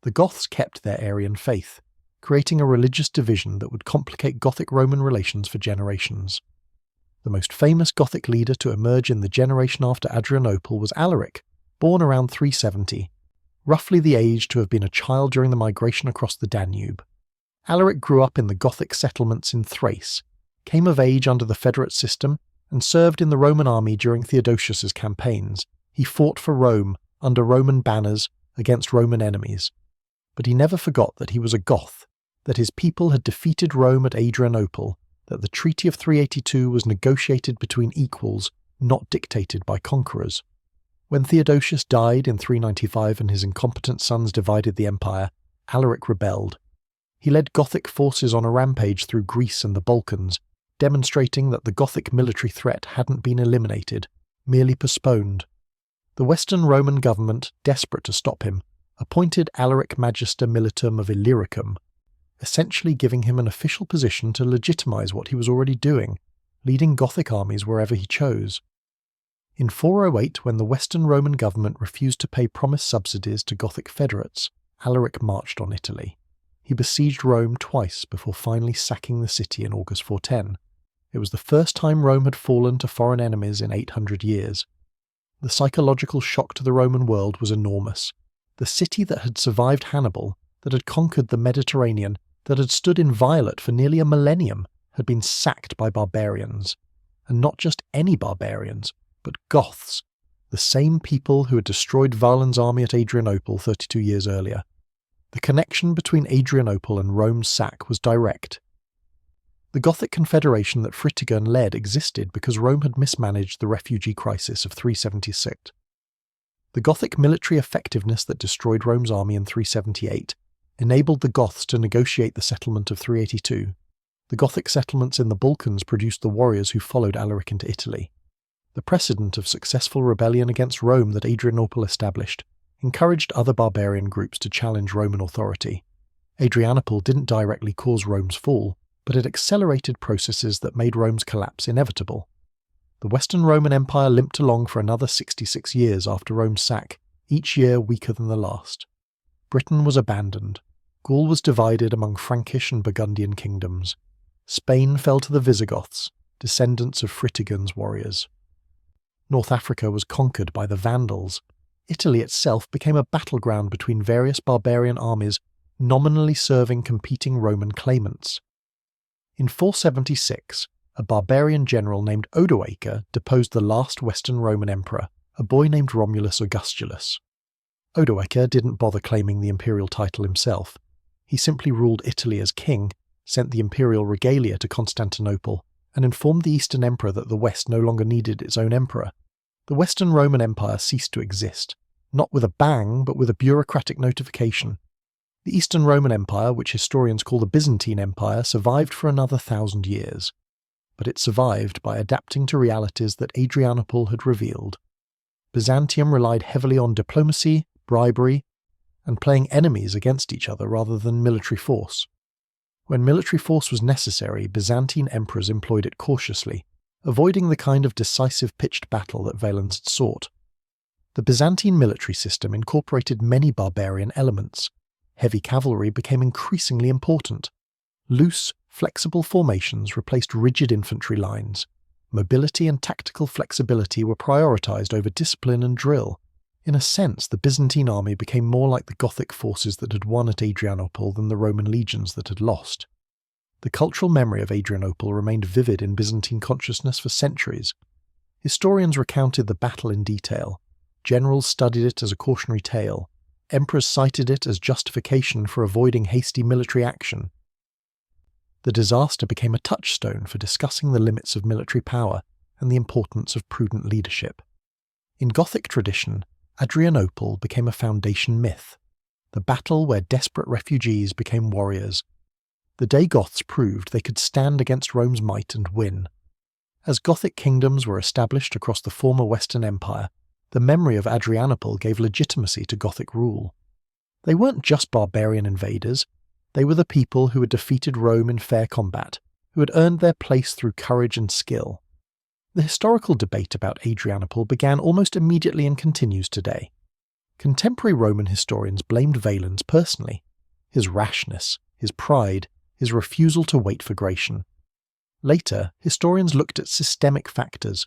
The Goths kept their Arian faith. creating a religious division that would complicate Gothic-Roman relations for generations. The most famous Gothic leader to emerge in the generation after Adrianople was Alaric, born around 370, roughly the age to have been a child during the migration across the Danube. Alaric grew up in the Gothic settlements in Thrace, came of age under the Federate system, and served in the Roman army during Theodosius's campaigns. He fought for Rome, under Roman banners, against Roman enemies. But he never forgot that he was a Goth, that his people had defeated Rome at Adrianople, that the Treaty of 382 was negotiated between equals, not dictated by conquerors. When Theodosius died in 395 and his incompetent sons divided the empire, Alaric rebelled. He led Gothic forces on a rampage through Greece and the Balkans, demonstrating that the Gothic military threat hadn't been eliminated, merely postponed. The Western Roman government, desperate to stop him, appointed Alaric Magister Militum of Illyricum, essentially giving him an official position to legitimize what he was already doing, leading Gothic armies wherever he chose. In 408, when the Western Roman government refused to pay promised subsidies to Gothic federates, Alaric marched on Italy. He besieged Rome twice before finally sacking the city in August 410. It was the first time Rome had fallen to foreign enemies in 800 years. The psychological shock to the Roman world was enormous. The city that had survived Hannibal, that had conquered the Mediterranean, that had stood inviolate for nearly a millennium, had been sacked by barbarians. And not just any barbarians, but Goths, the same people who had destroyed Valens' army at Adrianople 32 years earlier. The connection between Adrianople and Rome's sack was direct. The Gothic confederation that Fritigern led existed because Rome had mismanaged the refugee crisis of 376. The Gothic military effectiveness that destroyed Rome's army in 378 enabled the Goths to negotiate the settlement of 382. The Gothic settlements in the Balkans produced the warriors who followed Alaric into Italy. The precedent of successful rebellion against Rome that Adrianople established encouraged other barbarian groups to challenge Roman authority. Adrianople didn't directly cause Rome's fall, but it accelerated processes that made Rome's collapse inevitable. The Western Roman Empire limped along for another 66 years after Rome's sack, each year weaker than the last. Britain was abandoned. Gaul was divided among Frankish and Burgundian kingdoms. Spain fell to the Visigoths, descendants of Fritigern's warriors. North Africa was conquered by the Vandals. Italy itself became a battleground between various barbarian armies nominally serving competing Roman claimants. In 476, a barbarian general named Odoacer deposed the last Western Roman emperor, a boy named Romulus Augustulus. Odoacer didn't bother claiming the imperial title himself. He simply ruled Italy as king, sent the imperial regalia to Constantinople, and informed the Eastern Emperor that the West no longer needed its own emperor. The Western Roman Empire ceased to exist, not with a bang, but with a bureaucratic notification. The Eastern Roman Empire, which historians call the Byzantine Empire, survived for another 1,000 years. But it survived by adapting to realities that Adrianople had revealed. Byzantium relied heavily on diplomacy, bribery, and playing enemies against each other rather than military force. When military force was necessary, Byzantine emperors employed it cautiously, avoiding the kind of decisive pitched battle that Valens had sought. The Byzantine military system incorporated many barbarian elements. Heavy cavalry became increasingly important. Loose, flexible formations replaced rigid infantry lines. Mobility and tactical flexibility were prioritized over discipline and drill. In a sense, the Byzantine army became more like the Gothic forces that had won at Adrianople than the Roman legions that had lost. The cultural memory of Adrianople remained vivid in Byzantine consciousness for centuries. Historians recounted the battle in detail. Generals studied it as a cautionary tale. Emperors cited it as justification for avoiding hasty military action. The disaster became a touchstone for discussing the limits of military power and the importance of prudent leadership. In Gothic tradition, Adrianople became a foundation myth, the battle where desperate refugees became warriors. The day Goths proved they could stand against Rome's might and win. As Gothic kingdoms were established across the former Western Empire, the memory of Adrianople gave legitimacy to Gothic rule. They weren't just barbarian invaders, they were the people who had defeated Rome in fair combat, who had earned their place through courage and skill. The historical debate about Adrianople began almost immediately and continues today. Contemporary Roman historians blamed Valens personally. His rashness, his pride, his refusal to wait for Gratian. Later, historians looked at systemic factors: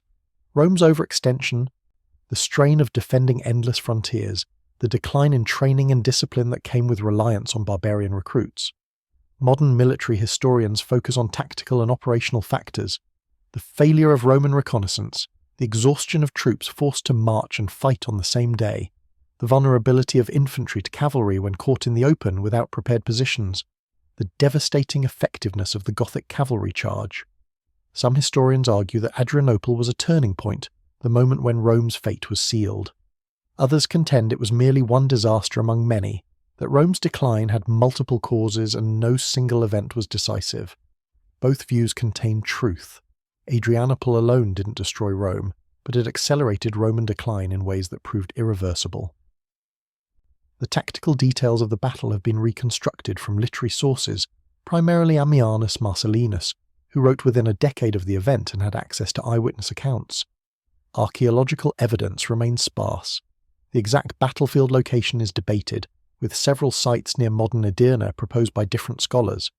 Rome's overextension, the strain of defending endless frontiers, the decline in training and discipline that came with reliance on barbarian recruits. Modern military historians focus on tactical and operational factors: the failure of Roman reconnaissance, the exhaustion of troops forced to march and fight on the same day, the vulnerability of infantry to cavalry when caught in the open without prepared positions, the devastating effectiveness of the Gothic cavalry charge. Some historians argue that Adrianople was a turning point, the moment when Rome's fate was sealed. Others contend it was merely one disaster among many, that Rome's decline had multiple causes and no single event was decisive. Both views contain truth. Adrianople alone didn't destroy Rome, but it accelerated Roman decline in ways that proved irreversible. The tactical details of the battle have been reconstructed from literary sources, primarily Ammianus Marcellinus, who wrote within a decade of the event and had access to eyewitness accounts. Archaeological evidence remains sparse. The exact battlefield location is debated, with several sites near modern Edirne proposed by different scholars.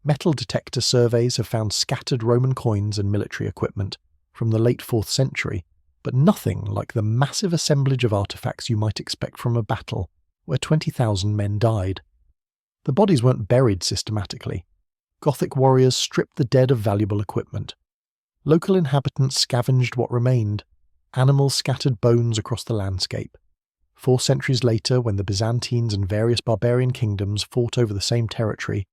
Metal detector surveys have found scattered Roman coins and military equipment from the late 4th century, but nothing like the massive assemblage of artifacts you might expect from a battle where 20,000 men died. The bodies weren't buried systematically. Gothic warriors stripped the dead of valuable equipment. Local inhabitants scavenged what remained. Animals scattered bones across the landscape. 4 centuries later, when the Byzantines and various barbarian kingdoms fought over the same territory,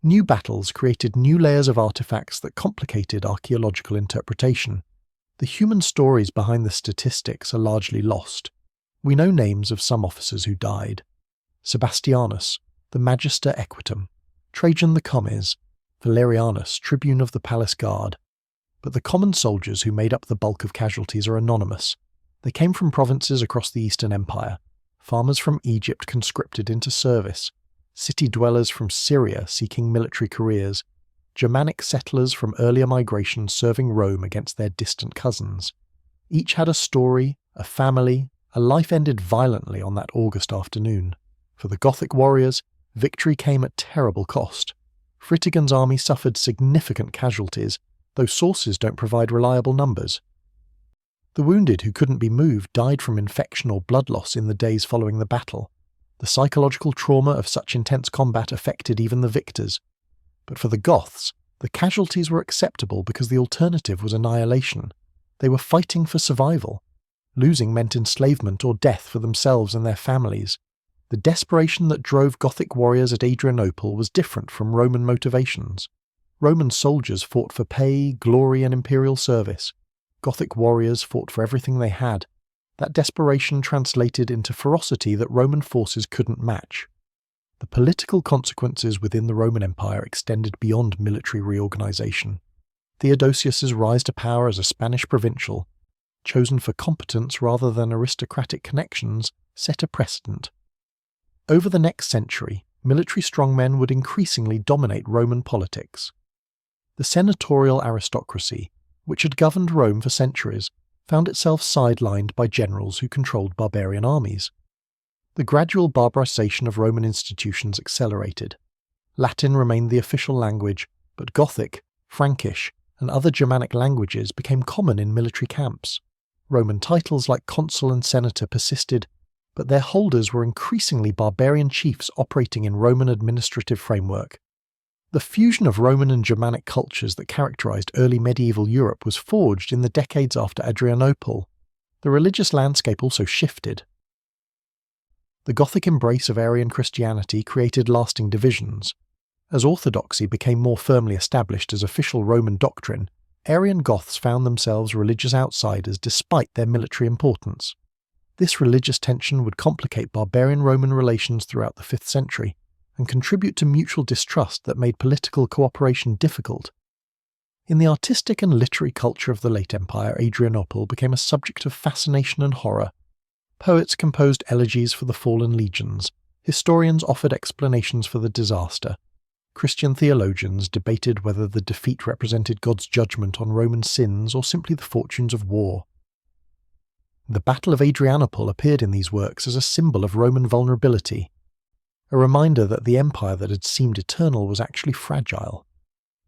new battles created new layers of artifacts that complicated archaeological interpretation. The human stories behind the statistics are largely lost. We know names of some officers who died: Sebastianus, the Magister Equitum; Trajan the Comes; Valerianus, tribune of the palace guard. But the common soldiers who made up the bulk of casualties are anonymous. They came from provinces across the Eastern Empire, farmers from Egypt conscripted into service, city dwellers from Syria seeking military careers, Germanic settlers from earlier migrations serving Rome against their distant cousins. Each had a story, a family, a life ended violently on that August afternoon. For the Gothic warriors, victory came at terrible cost. Fritigern's army suffered significant casualties, though sources don't provide reliable numbers. The wounded who couldn't be moved died from infection or blood loss in the days following the battle. The psychological trauma of such intense combat affected even the victors. But for the Goths, the casualties were acceptable because the alternative was annihilation. They were fighting for survival. Losing meant enslavement or death for themselves and their families. The desperation that drove Gothic warriors at Adrianople was different from Roman motivations. Roman soldiers fought for pay, glory, and imperial service. Gothic warriors fought for everything they had. That desperation translated into ferocity that Roman forces couldn't match. The political consequences within the Roman Empire extended beyond military reorganization. Theodosius's rise to power as a Spanish provincial, chosen for competence rather than aristocratic connections, set a precedent. Over the next century, military strongmen would increasingly dominate Roman politics. The senatorial aristocracy, which had governed Rome for centuries, found itself sidelined by generals who controlled barbarian armies. The gradual barbarization of Roman institutions accelerated. Latin remained the official language, but Gothic, Frankish, and other Germanic languages became common in military camps. Roman titles like consul and senator persisted, but their holders were increasingly barbarian chiefs operating in Roman administrative framework. The fusion of Roman and Germanic cultures that characterized early medieval Europe was forged in the decades after Adrianople. The religious landscape also shifted. The Gothic embrace of Arian Christianity created lasting divisions. As orthodoxy became more firmly established as official Roman doctrine, Arian Goths found themselves religious outsiders despite their military importance. This religious tension would complicate barbarian Roman relations throughout the 5th century, and contribute to mutual distrust that made political cooperation difficult. In the artistic and literary culture of the late Empire, Adrianople became a subject of fascination and horror. Poets composed elegies for the fallen legions, historians offered explanations for the disaster. Christian theologians debated whether the defeat represented God's judgment on Roman sins or simply the fortunes of war. The Battle of Adrianople appeared in these works as a symbol of Roman vulnerability. a reminder that the empire that had seemed eternal was actually fragile.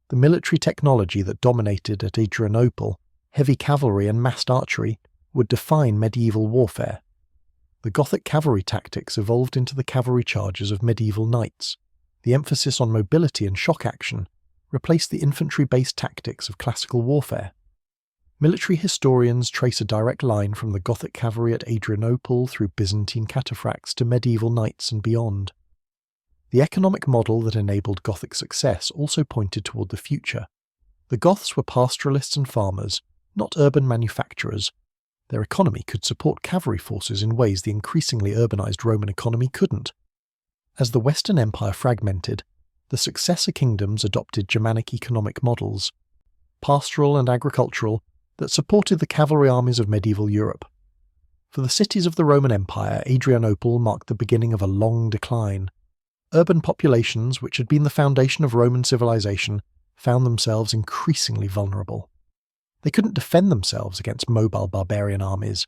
The military technology that dominated at Adrianople, heavy cavalry and massed archery, would define medieval warfare. The Gothic cavalry tactics evolved into the cavalry charges of medieval knights. The emphasis on mobility and shock action replaced the infantry-based tactics of classical warfare. Military historians trace a direct line from the Gothic cavalry at Adrianople through Byzantine cataphracts to medieval knights and beyond. The economic model that enabled Gothic success also pointed toward the future. The Goths were pastoralists and farmers, not urban manufacturers. Their economy could support cavalry forces in ways the increasingly urbanized Roman economy couldn't. As the Western Empire fragmented, the successor kingdoms adopted Germanic economic models, pastoral and agricultural, that supported the cavalry armies of medieval Europe. For the cities of the Roman Empire, Adrianople marked the beginning of a long decline. Urban populations, which had been the foundation of Roman civilization, found themselves increasingly vulnerable. They couldn't defend themselves against mobile barbarian armies.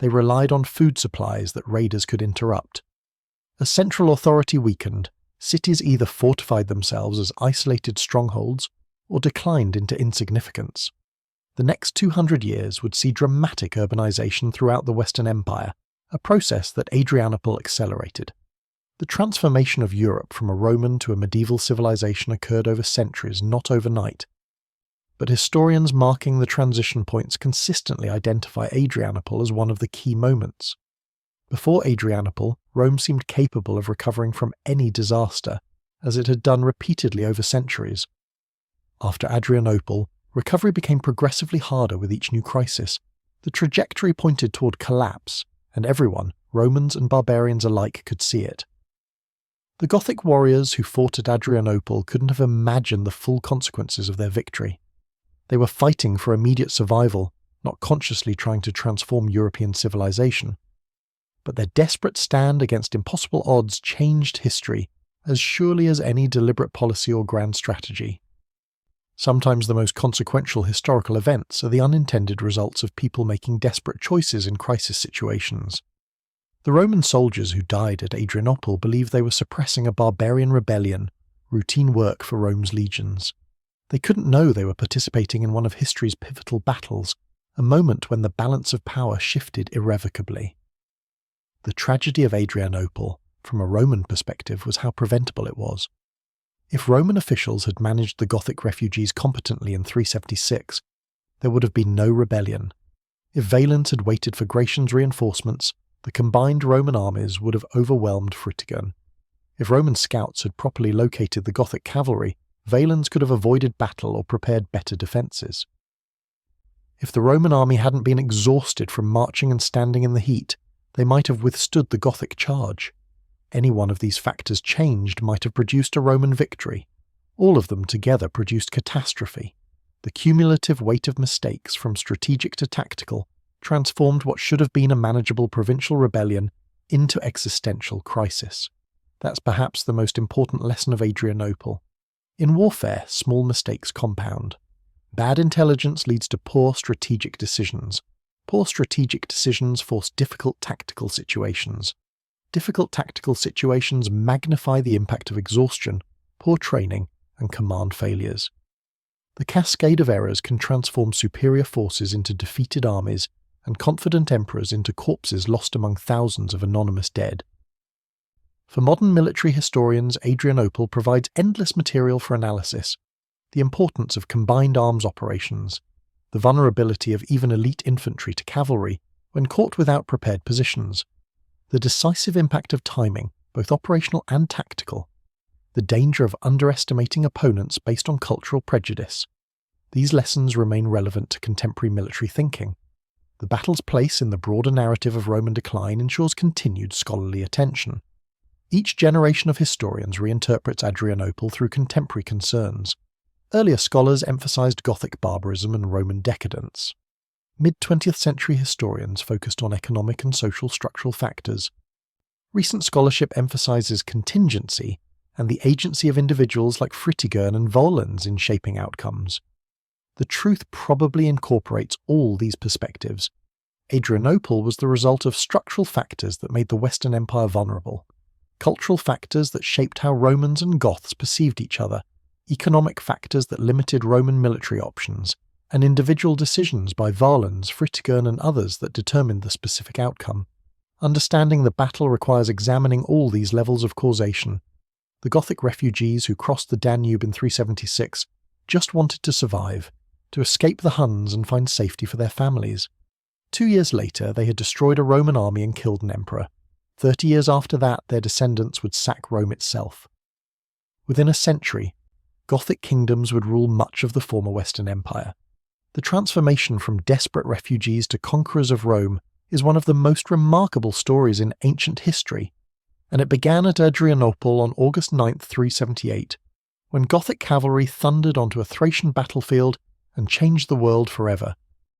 They relied on food supplies that raiders could interrupt. As central authority weakened, cities either fortified themselves as isolated strongholds or declined into insignificance. The next 200 years would see dramatic urbanization throughout the Western Empire, a process that Adrianople accelerated. The transformation of Europe from a Roman to a medieval civilization occurred over centuries, not overnight. But historians marking the transition points consistently identify Adrianople as one of the key moments. Before Adrianople, Rome seemed capable of recovering from any disaster, as it had done repeatedly over centuries. After Adrianople, recovery became progressively harder with each new crisis. The trajectory pointed toward collapse, and everyone, Romans and barbarians alike, could see it. The Gothic warriors who fought at Adrianople couldn't have imagined the full consequences of their victory. They were fighting for immediate survival, not consciously trying to transform European civilization. But their desperate stand against impossible odds changed history as surely as any deliberate policy or grand strategy. Sometimes the most consequential historical events are the unintended results of people making desperate choices in crisis situations. The Roman soldiers who died at Adrianople believed they were suppressing a barbarian rebellion, routine work for Rome's legions. They couldn't know they were participating in one of history's pivotal battles, a moment when the balance of power shifted irrevocably. The tragedy of Adrianople, from a Roman perspective, was how preventable it was. If Roman officials had managed the Gothic refugees competently in 376, there would have been no rebellion. If Valens had waited for Gratian's reinforcements, the combined Roman armies would have overwhelmed Fritigern. If Roman scouts had properly located the Gothic cavalry, Valens could have avoided battle or prepared better defences. If the Roman army hadn't been exhausted from marching and standing in the heat, they might have withstood the Gothic charge. Any one of these factors changed might have produced a Roman victory. All of them together produced catastrophe. The cumulative weight of mistakes, from strategic to tactical, transformed what should have been a manageable provincial rebellion into existential crisis. That's perhaps the most important lesson of Adrianople. In warfare, small mistakes compound. Bad intelligence leads to poor strategic decisions. Poor strategic decisions force difficult tactical situations. Difficult tactical situations magnify the impact of exhaustion, poor training, and command failures. The cascade of errors can transform superior forces into defeated armies and confident emperors into corpses lost among thousands of anonymous dead. For modern military historians, Adrianople provides endless material for analysis. The importance of combined arms operations, the vulnerability of even elite infantry to cavalry when caught without prepared positions, the decisive impact of timing, both operational and tactical, the danger of underestimating opponents based on cultural prejudice. These lessons remain relevant to contemporary military thinking. The battle's place in the broader narrative of Roman decline ensures continued scholarly attention. Each generation of historians reinterprets Adrianople through contemporary concerns. Earlier scholars emphasized Gothic barbarism and Roman decadence. Mid-20th century historians focused on economic and social structural factors. Recent scholarship emphasizes contingency and the agency of individuals like Fritigern and Valens in shaping outcomes. The truth probably incorporates all these perspectives. Adrianople was the result of structural factors that made the Western Empire vulnerable. cultural factors that shaped how Romans and Goths perceived each other, economic factors that limited Roman military options, and individual decisions by Valens, Fritigern, and others that determined the specific outcome. Understanding the battle requires examining all these levels of causation. The Gothic refugees who crossed the Danube in 376 just wanted to survive, to escape the Huns and find safety for their families. 2 years later, they had destroyed a Roman army and killed an emperor. 30 years after that, their descendants would sack Rome itself. Within a century, Gothic kingdoms would rule much of the former Western Empire. The transformation from desperate refugees to conquerors of Rome is one of the most remarkable stories in ancient history, and it began at Adrianople on August 9, 378, when Gothic cavalry thundered onto a Thracian battlefield and changed the world forever.